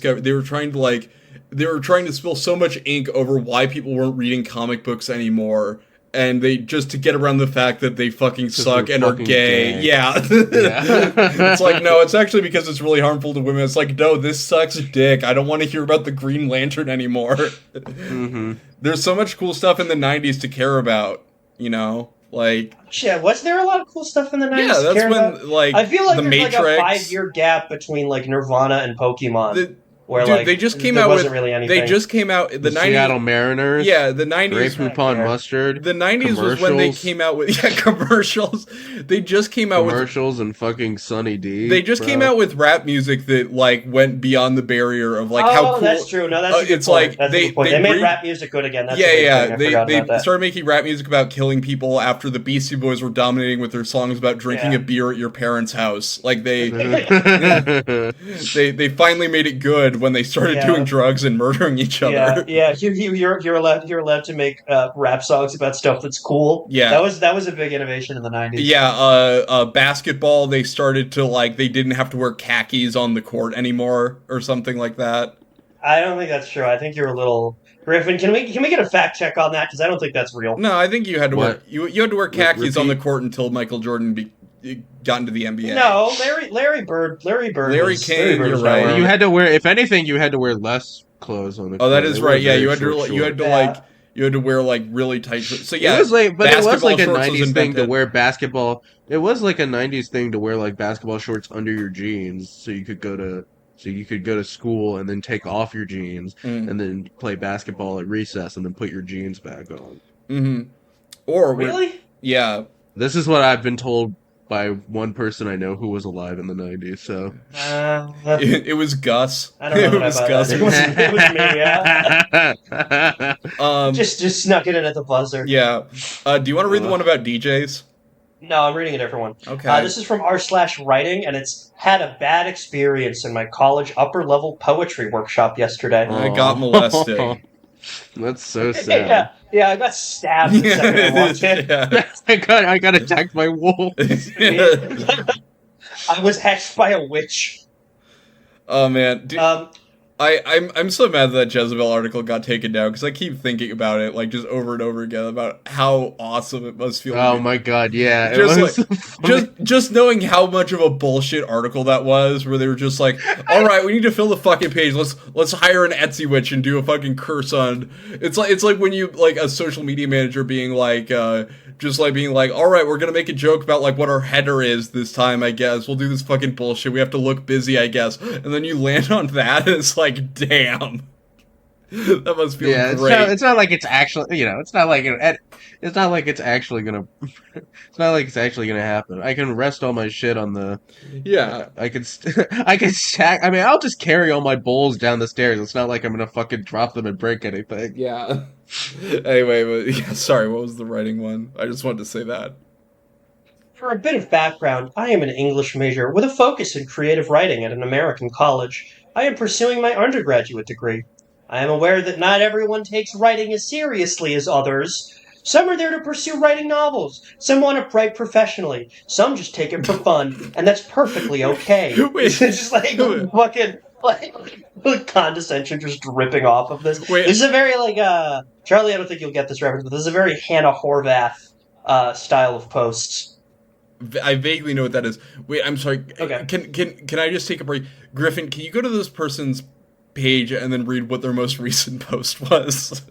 spill so much ink over why people weren't reading comic books anymore. And they just to get around the fact that they fucking suck and are gay. Yeah. It's like, no, it's actually because it's really harmful to women. It's like, no, this sucks dick. I don't want to hear about the Green Lantern anymore. Mm-hmm. There's so much cool stuff in the 90s to care about, you know? Like, yeah, was there a lot of cool stuff in the 90s? Yeah, that's when, about? like, I feel like the there's Matrix, like a 5-year gap between like Nirvana and Pokemon. Dude, like, they just came there out wasn't with really anything. They just came out the 90s, Seattle Mariners. Yeah, the 90s. Grey Poupon Mustard. The 90s was when they came out with commercials. They just came out commercials and fucking Sunny D. They just came out with rap music that like went beyond the barrier of like how cool. That's true. No, that's a good it's point. like That's a good point. They made rap music good again. That's They started making rap music about killing people after the Beastie Boys were dominating with their songs about drinking a beer at your parents' house. Like they they finally made it good when they started doing drugs and murdering each other. Yeah. You're allowed to make rap songs about stuff that's cool. Yeah, that was a big innovation in the 90s. Yeah, basketball. They started to they didn't have to wear khakis on the court anymore or something like that. I don't think that's true. I think you're a little Griffin. Can we get a fact check on that? Because I don't think that's real. No, I think you had to wear you had to wear khakis on the court until Michael Jordan got into the NBA. No, Larry Bird. Larry King. You're right. Well, you had to wear. If anything, you had to wear less clothes on the court. Oh, that is right. Yeah, you had to wear like really tight shorts. So yeah, it was like a '90s thing to wear basketball. It was like a '90s thing to wear like basketball shorts under your jeans, so you could go to school and then take off your jeans and then play basketball at recess and then put your jeans back on. Mm-hmm. Or really? Yeah. This is what I've been told by one person I know who was alive in the 90s, so... it was Gus. I don't know it was Gus. It was me, yeah. Just snuck it in at the buzzer. Yeah. Do you want to read the one about DJs? No, I'm reading a different one. Okay. This is from r/writing, and it's had a bad experience in my college upper-level poetry workshop yesterday. I got molested. That's so sad. Yeah, I got stabbed the second I walked in. Yeah. I got attacked by wolves. I was hatched by a witch. Oh man, dude, I'm so mad that Jezebel article got taken down because I keep thinking about it like just over and over again about how awesome it must feel. Oh my god, yeah, just knowing how much of a bullshit article that was, where they were just like, all right, we need to fill the fucking page. Let's hire an Etsy witch and do a fucking curse on. It's like when you like a social media manager being like. All right, we're gonna make a joke about like what our header is this time. I guess we'll do this fucking bullshit. We have to look busy, I guess, and then you land on that, and it's like, damn, that must feel great. It's not like it's actually, it's not like it's actually gonna happen. I can rest all my shit on the. Yeah, I can stack. I mean, I'll just carry all my bowls down the stairs. It's not like I'm gonna fucking drop them and break anything. Yeah. Anyway, sorry, what was the writing one? I just wanted to say that. For a bit of background, I am an English major with a focus in creative writing at an American college. I am pursuing my undergraduate degree. I am aware that not everyone takes writing as seriously as others. Some are there to pursue writing novels. Some want to write professionally. Some just take it for fun, and that's perfectly okay. It's just like fucking... Like condescension just dripping off of this. This is a very Charlie, I don't think you'll get this reference, but this is a very Hannah Horvath style of posts. I vaguely know what that is. Wait, I'm sorry. Okay. Can I just take a break? Griffin, can you go to this person's page and then read what their most recent post was?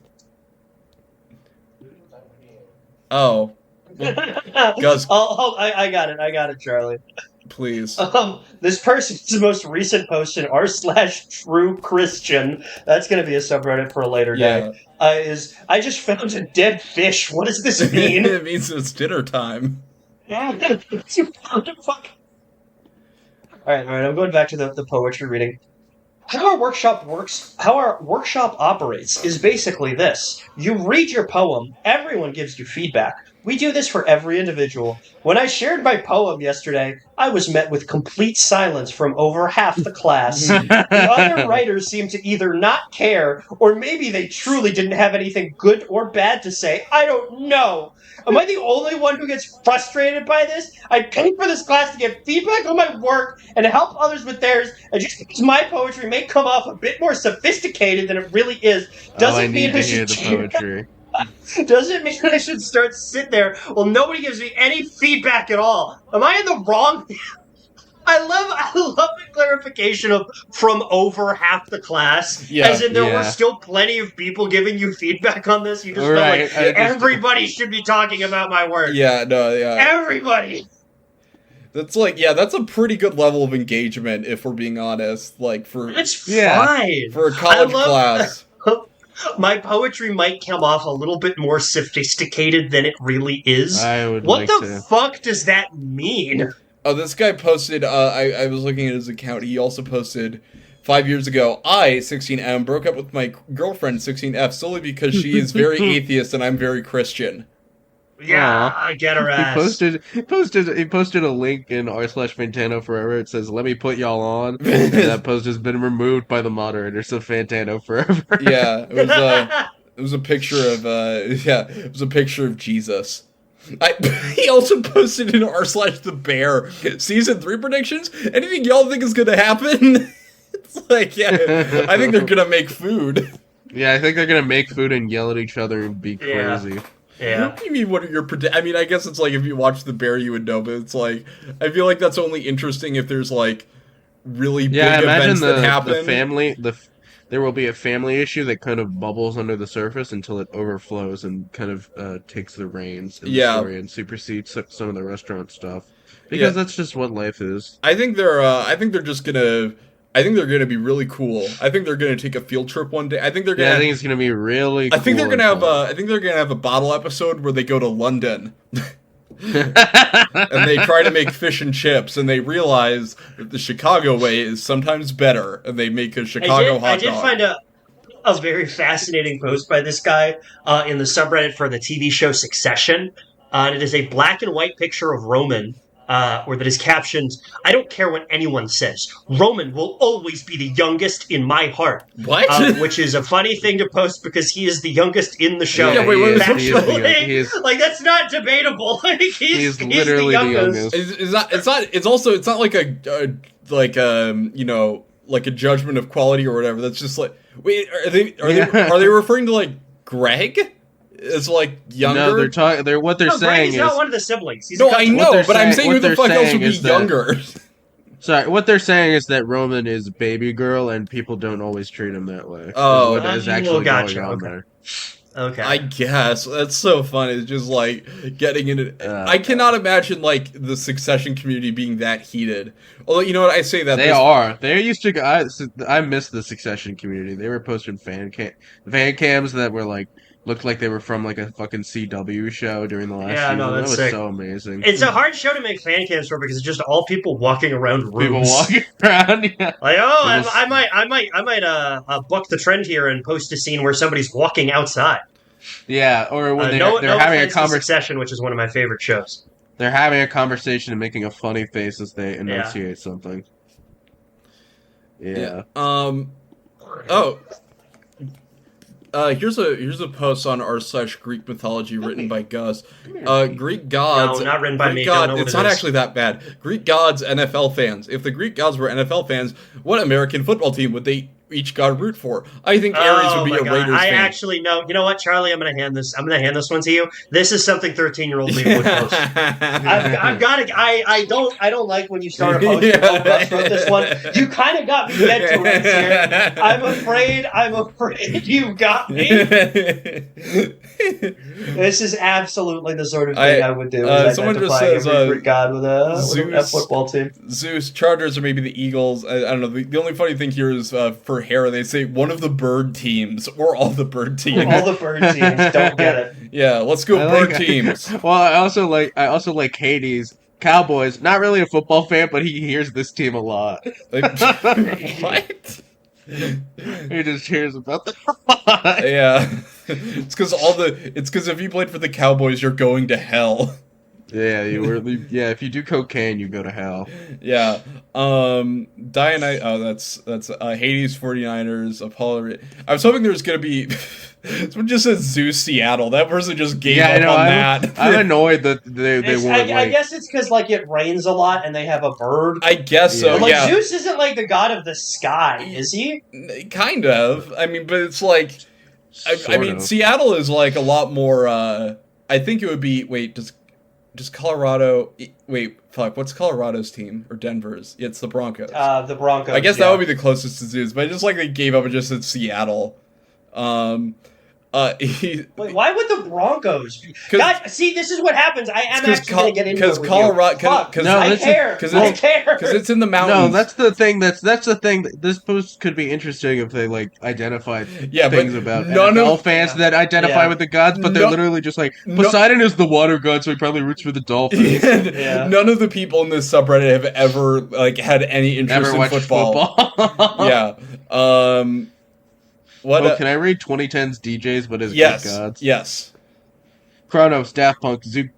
Oh. Gus. I got it, Charlie. Please. This person's most recent post in r/true Christian, that's going to be a subreddit for a later day, is, I just found a dead fish. What does this mean? It means it's dinner time. Yeah, you found a fuck. Alright, I'm going back to the poetry reading. How our workshop operates is basically this. You read your poem, everyone gives you feedback. We do this for every individual. When I shared my poem yesterday, I was met with complete silence from over half the class. The other writers seemed to either not care, or maybe they truly didn't have anything good or bad to say. I don't know. Am I the only one who gets frustrated by this? I paid for this class to get feedback on my work and to help others with theirs, and just because my poetry may come off a bit more sophisticated than it really is, Oh, I doesn't mean need to I hear should the poetry. doesn't mean I should start sit there while nobody gives me any feedback at all. Am I in the wrong? I love the clarification of from over half the class. Yeah, As in there were yeah. still plenty of people giving you feedback on this. You just Right, felt like everybody should be talking about my work. Yeah, no, yeah. Everybody. That's like, yeah, that's a pretty good level of engagement, if we're being honest. Like, for It's Yeah. fine. a college class. My poetry might come off a little bit more sophisticated than it really is. I would What like the to. fuck does that mean? Oh, this guy posted, I was looking at his account, he also posted, 5 years ago, I, 16M, broke up with my girlfriend, 16F, solely because she is very atheist and I'm very Christian. Yeah, I get her ass. He posted a link in r/Fantano Forever. It says, "Let me put y'all on." And that post has been removed by the moderator, so Fantano Forever. Yeah, it was a picture of, it was a picture of Jesus. He also posted in r/The Bear season 3 predictions. Anything y'all think is gonna happen? It's like, yeah, I think they're gonna make food. Yeah, I think they're gonna make food and yell at each other and be Yeah. crazy. Yeah. What do you mean, what are your I mean, I guess it's like if you watch The Bear, you would know, but it's like, I feel like that's only interesting if there's like really big Yeah, I imagine events that the happen. family there will be a family issue that kind of bubbles under the surface until it overflows and kind of takes the reins in the Yeah. story and supersedes some of the restaurant stuff. Because Yeah. that's just what life is. I think they're just gonna. I think they're gonna be really cool. I think they're gonna take a field trip one day. I think they're gonna. Yeah, I think it's gonna be really. I think they're cool gonna have and a. I think they're gonna have a bottle episode where they go to London fun. and they try to make fish and chips, and they realize that the Chicago way is sometimes better, and they make a Chicago hot I did dog. find a very fascinating post by this guy in the subreddit for the TV show Succession. And it is a black and white picture of Roman, or that is captioned, "I don't care what anyone says. Roman will always be the youngest in my heart." What? Which is a funny thing to post because he is the youngest in the show. Yeah, wait, what is- he is Like, that's not debatable. Like, he's literally the youngest. Is not? It's not. It's also. It's not like you know, like a judgment of quality or whatever. That's just like. Wait, are they referring to like Greg? It's like younger. No, they're talking. They're what they're No, Greg saying is is. not one of the siblings. He's No, a I cousin. know, they're but I'm saying- saying what who the they're fuck else saying would be is that- younger? Sorry, what they're saying is that Roman is baby girl, and people don't always treat him that way. Oh. is what is Oh, actually gotcha, going on okay. there. Okay. I guess that's so funny. It's just like getting into. I cannot imagine like the Succession community being that heated. Although you know what, I say that They are. They used to. I miss the Succession community. They were posting fan cams that were like looked like they were from like a fucking CW show during the last Yeah, season. no, That that's was sick. so amazing. It's a hard show to make fan cams for because it's just all people walking around rooms. People walking around. Yeah. Like, oh, It was- I might buck the trend here and post a scene where somebody's walking outside. Yeah, or when they're No having a offense to conversation. Succession, which is one of my favorite shows. They're having a conversation and making a funny face as they enunciate something. Yeah. Oh. Here's a post on r/Greek mythology written by Gus. Greek gods. No, not written by Greek me. God, Don't know what it's it not is. actually that bad. Greek gods, NFL fans. If the Greek gods were NFL fans, what American football team would they each god root for? I think Ares would be a Raiders I fan. actually know. You know what, Charlie? I'm gonna hand this one to you. This is something 13-year-old me would post. I've got to. I don't like when you start a post. Yeah. Gus wrote this one. You kind of got me dead to rights here. I'm afraid you got me. This is absolutely the sort of thing I would do. Is someone just identify says, every Greek god with a Zeus- football team. Zeus, Chargers, or maybe the Eagles. I don't know. The only funny thing here is for hair, they say one of the bird teams or all the bird teams. All the bird teams don't get it. Yeah, let's go bird teams. Well, I also like Hades. Cowboys. Not really a football fan, but he hears this team a lot. Like, what? He just hears about them a lot. Yeah. It's because if you played for the Cowboys, you're going to hell. Yeah, you were. Yeah, if you do cocaine, you go to hell. Yeah. Dionysus. Oh, that's Hades 49ers. Apollo. I was hoping there was gonna be. Someone just said Zeus Seattle. That person just gave Yeah, I up know. on I'm, that. I'm annoyed that they weren't I guess it's because like it rains a lot and they have a bird. I guess so. Yeah. But like Yeah. Zeus isn't like the god of the sky, is he? Kind of. I mean, but it's like. I sort mean, of. Seattle is like a lot more. I think it would be. Wait, does Colorado? Wait, fuck. What's Colorado's team or Denver's? Yeah, it's the Broncos. The Broncos. I guess yeah. that would be the closest to Zeus, but I just like they gave up and just said Seattle. Wait, why would the Broncos? God, see, this is what happens. I am actually going to get into it with Colorado. Fuck, No, I that's care. Because I care. it's in the mountains. No, that's the thing. That's the thing. This post could be interesting if they like identified things about NFL fans that identify with the gods, but they're literally just like Poseidon is the water god, so he probably roots for the Dolphins. Yeah. None of the people in this subreddit have ever like had any interest in football. Yeah. What? Well, can I read 2010's DJs? But as yes, Greek gods? Yes. Kronos, Daft Punk, Zeus,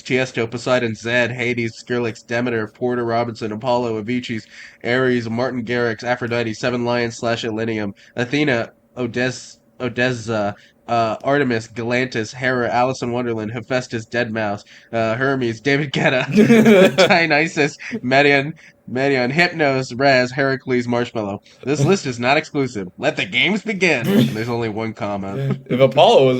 Tiesto, Poseidon, Zed, Hades, Skrillex, Demeter, Porter Robinson, Apollo, Avicii's, Ares, Martin Garrix, Aphrodite, Seven Lions / Elenium, Athena, Odessa, Artemis, Galantis, Hera, Alice in Wonderland, Hephaestus, Deadmau5, Hermes, David Guetta, Dionysus, Medion, Hypnos, Raz, Heracles, Marshmallow. This list is not exclusive. Let the games begin. And there's only one comment. If Apollo was,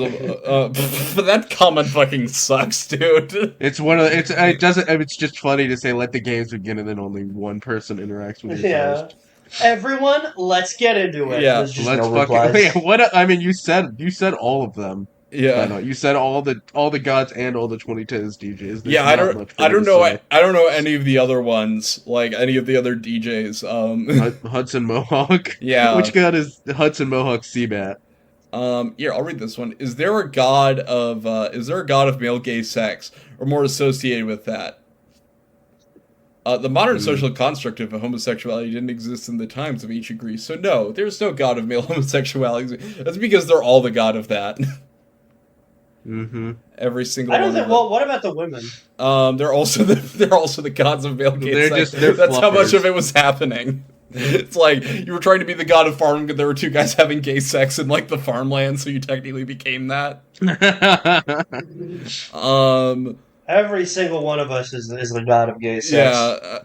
that comment fucking sucks, dude. It's one of the, it doesn't. It's just funny to say let the games begin and then only one person interacts with your post. Everyone, let's get into it. Yeah, There's just let's no fucking. replies. What? I mean, you said all of them. Yeah, no, you said all the gods and all the 2010s DJs. There's yeah, I don't know. I don't know any of the other ones, like any of the other DJs. Hudson Mohawk. Yeah, which god is Hudson Mohawk Seabat? Here, I'll read this one. Is there a god of male gay sex, or more associated with that? The modern social construct of homosexuality didn't exist in the times of ancient Greece, so no, there's no god of male homosexuality. That's because they're all the god of that. Mm-hmm. Every single. I don't think. Well, what about the women? They're also the gods of male gay sex. That's fluffers. How much of it was happening. It's like you were trying to be the god of farming, but there were two guys having gay sex in like the farmland, so you technically became that. Every single one of us is the god of gay sex.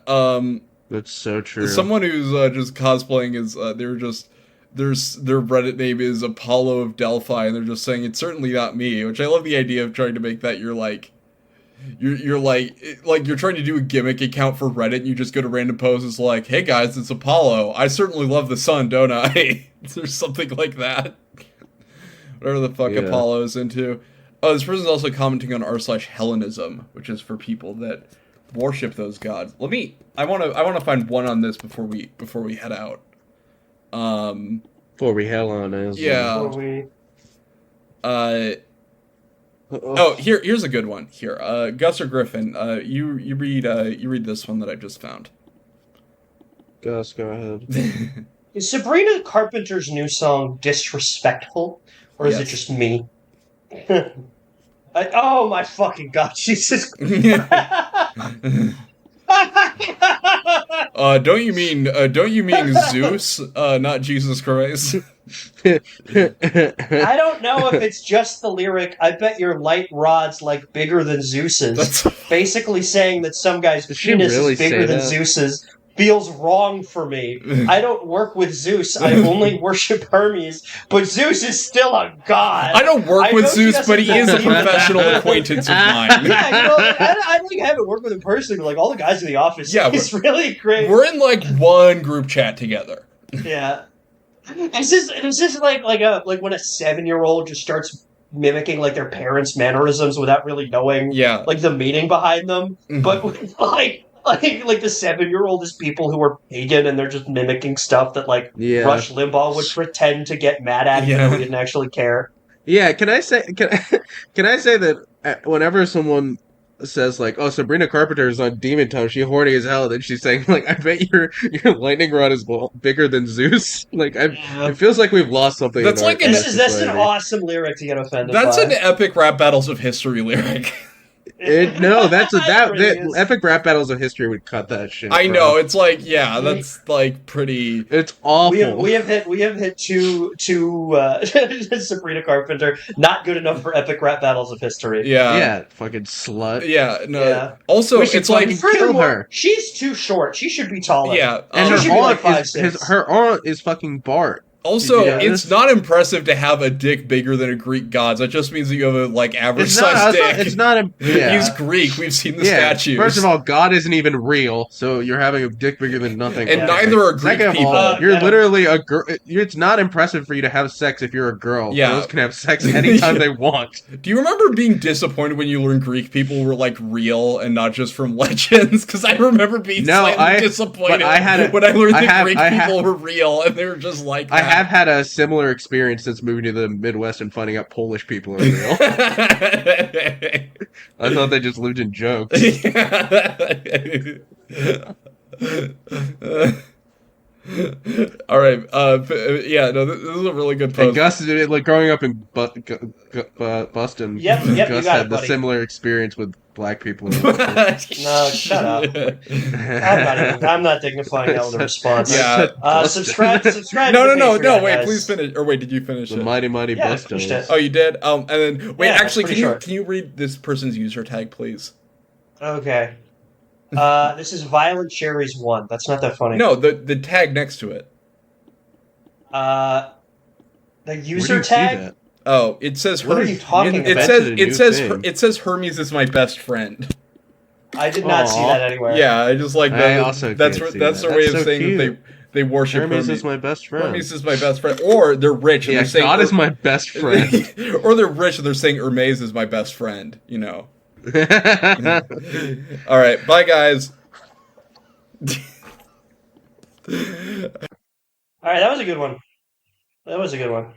Yeah. That's so true. Someone who's just cosplaying is their Reddit name is Apollo of Delphi, and they're just saying it's certainly not me, which I love the idea of trying to make that you're trying to do a gimmick account for Reddit, and you just go to random posts like, hey guys, it's Apollo. I certainly love the sun, don't I? There's something like that. Whatever the fuck Apollo is into. Oh, this person's also commenting on r/Hellenism, which is for people that worship those gods. I want to find one on this before we head out. Before we hell on is yeah. Here's a good one. Here, Gus or Griffin, you read this one that I just found. Gus, go ahead. Is Sabrina Carpenter's new song disrespectful, or is it just me? Oh my fucking god, Jesus! Don't you mean Zeus, not Jesus Christ? I don't know if it's just the lyric, I bet your light rod's like bigger than Zeus's. Basically saying that some guy's penis is bigger than Zeus's feels wrong for me. I don't work with Zeus, I only worship Hermes, but Zeus is still a god. I don't work with Zeus, but he is a professional acquaintance of mine. Yeah, I haven't worked with him personally, but like all the guys in the office, it's really great. We're in like one group chat together. Yeah. Is this like when a 7-year-old just starts mimicking like their parents' mannerisms without really knowing like the meaning behind them? Mm-hmm. But like the 7-year-old is people who are pagan and they're just mimicking stuff that like Rush Limbaugh would pretend to get mad at even though he didn't actually care. Yeah, can I say that whenever someone says like, "Oh, Sabrina Carpenter is on Demon Time. She horny as hell." Then she's saying like, "I bet your lightning rod is bigger than Zeus." Like, it Yeah. feels like we've lost something That's like in an our That's an society. awesome lyric to get offended that's an by. epic rap battles of history lyric. No, It really that is. epic rap battles of history would cut that shit, I bro. know, it's like, yeah, that's like pretty. It's We have awful. we have hit we have hit two Sabrina Carpenter, not good enough for epic rap battles of history. Yeah, Yeah, fucking slut. yeah, no. Yeah. Also, We should it's like, fucking kill Furthermore, her. she's too short. She should be taller. yeah. And She her should be like aunt five is six. her aunt is fucking Bart. Did you Also, Yeah. know it's this? not impressive to have a dick bigger than a Greek god's. That just means that you have a like average It's not. sized It's not. dick. It's not a. Yeah. He's Greek. We've seen the Yeah. statues. First of all, God isn't even real, so you're having a dick bigger than nothing. and Yeah. neither are Greek Second of people. all, you're yeah. literally a girl. It's not impressive for you to have sex if you're a girl. Yeah. Girls can have sex anytime they want. Do you remember being disappointed when you learned Greek people were like real and not just from legends? Because I remember being No, slightly disappointed but I had when I learned that have- Greek I have- people were real and they were just like I that. have had a similar experience since moving to the Midwest and finding out Polish people are real. I thought they just lived in jokes. All right. Yeah. No. This is a really good And post. Gus, like growing up in Boston, Yep, you Gus got had it, the buddy. similar experience with black people. No, shut up. I'm not dignifying that with a response. Yeah. Subscribe to No. the No. Patreon, Wait. guys. Please finish. Or wait. Did you finish The it? mighty mighty Yeah, I Bustos. finished it. Oh, you did. And then wait. Yeah, Actually, pretty short. can you read this person's user tag, please? Okay. This is Violent Cherries 1. That's not that funny. No, the tag next to it. The Where do user you see tag? that? Oh, it says What are you talking it about? says Invented a new thing. it says Hermes is my best friend. I did not see Aw. that anywhere. Yeah, I just like I that. also That's can't see that's that. their way That's of so saying cute. that they worship Hermes Hermes. is my best friend. Hermes is my best friend, or they're rich and Yeah, they're saying God is my best friend. or they're rich and they're saying Hermes is my best friend. You know. All right, bye guys. All right, that was a good one. That was a good one.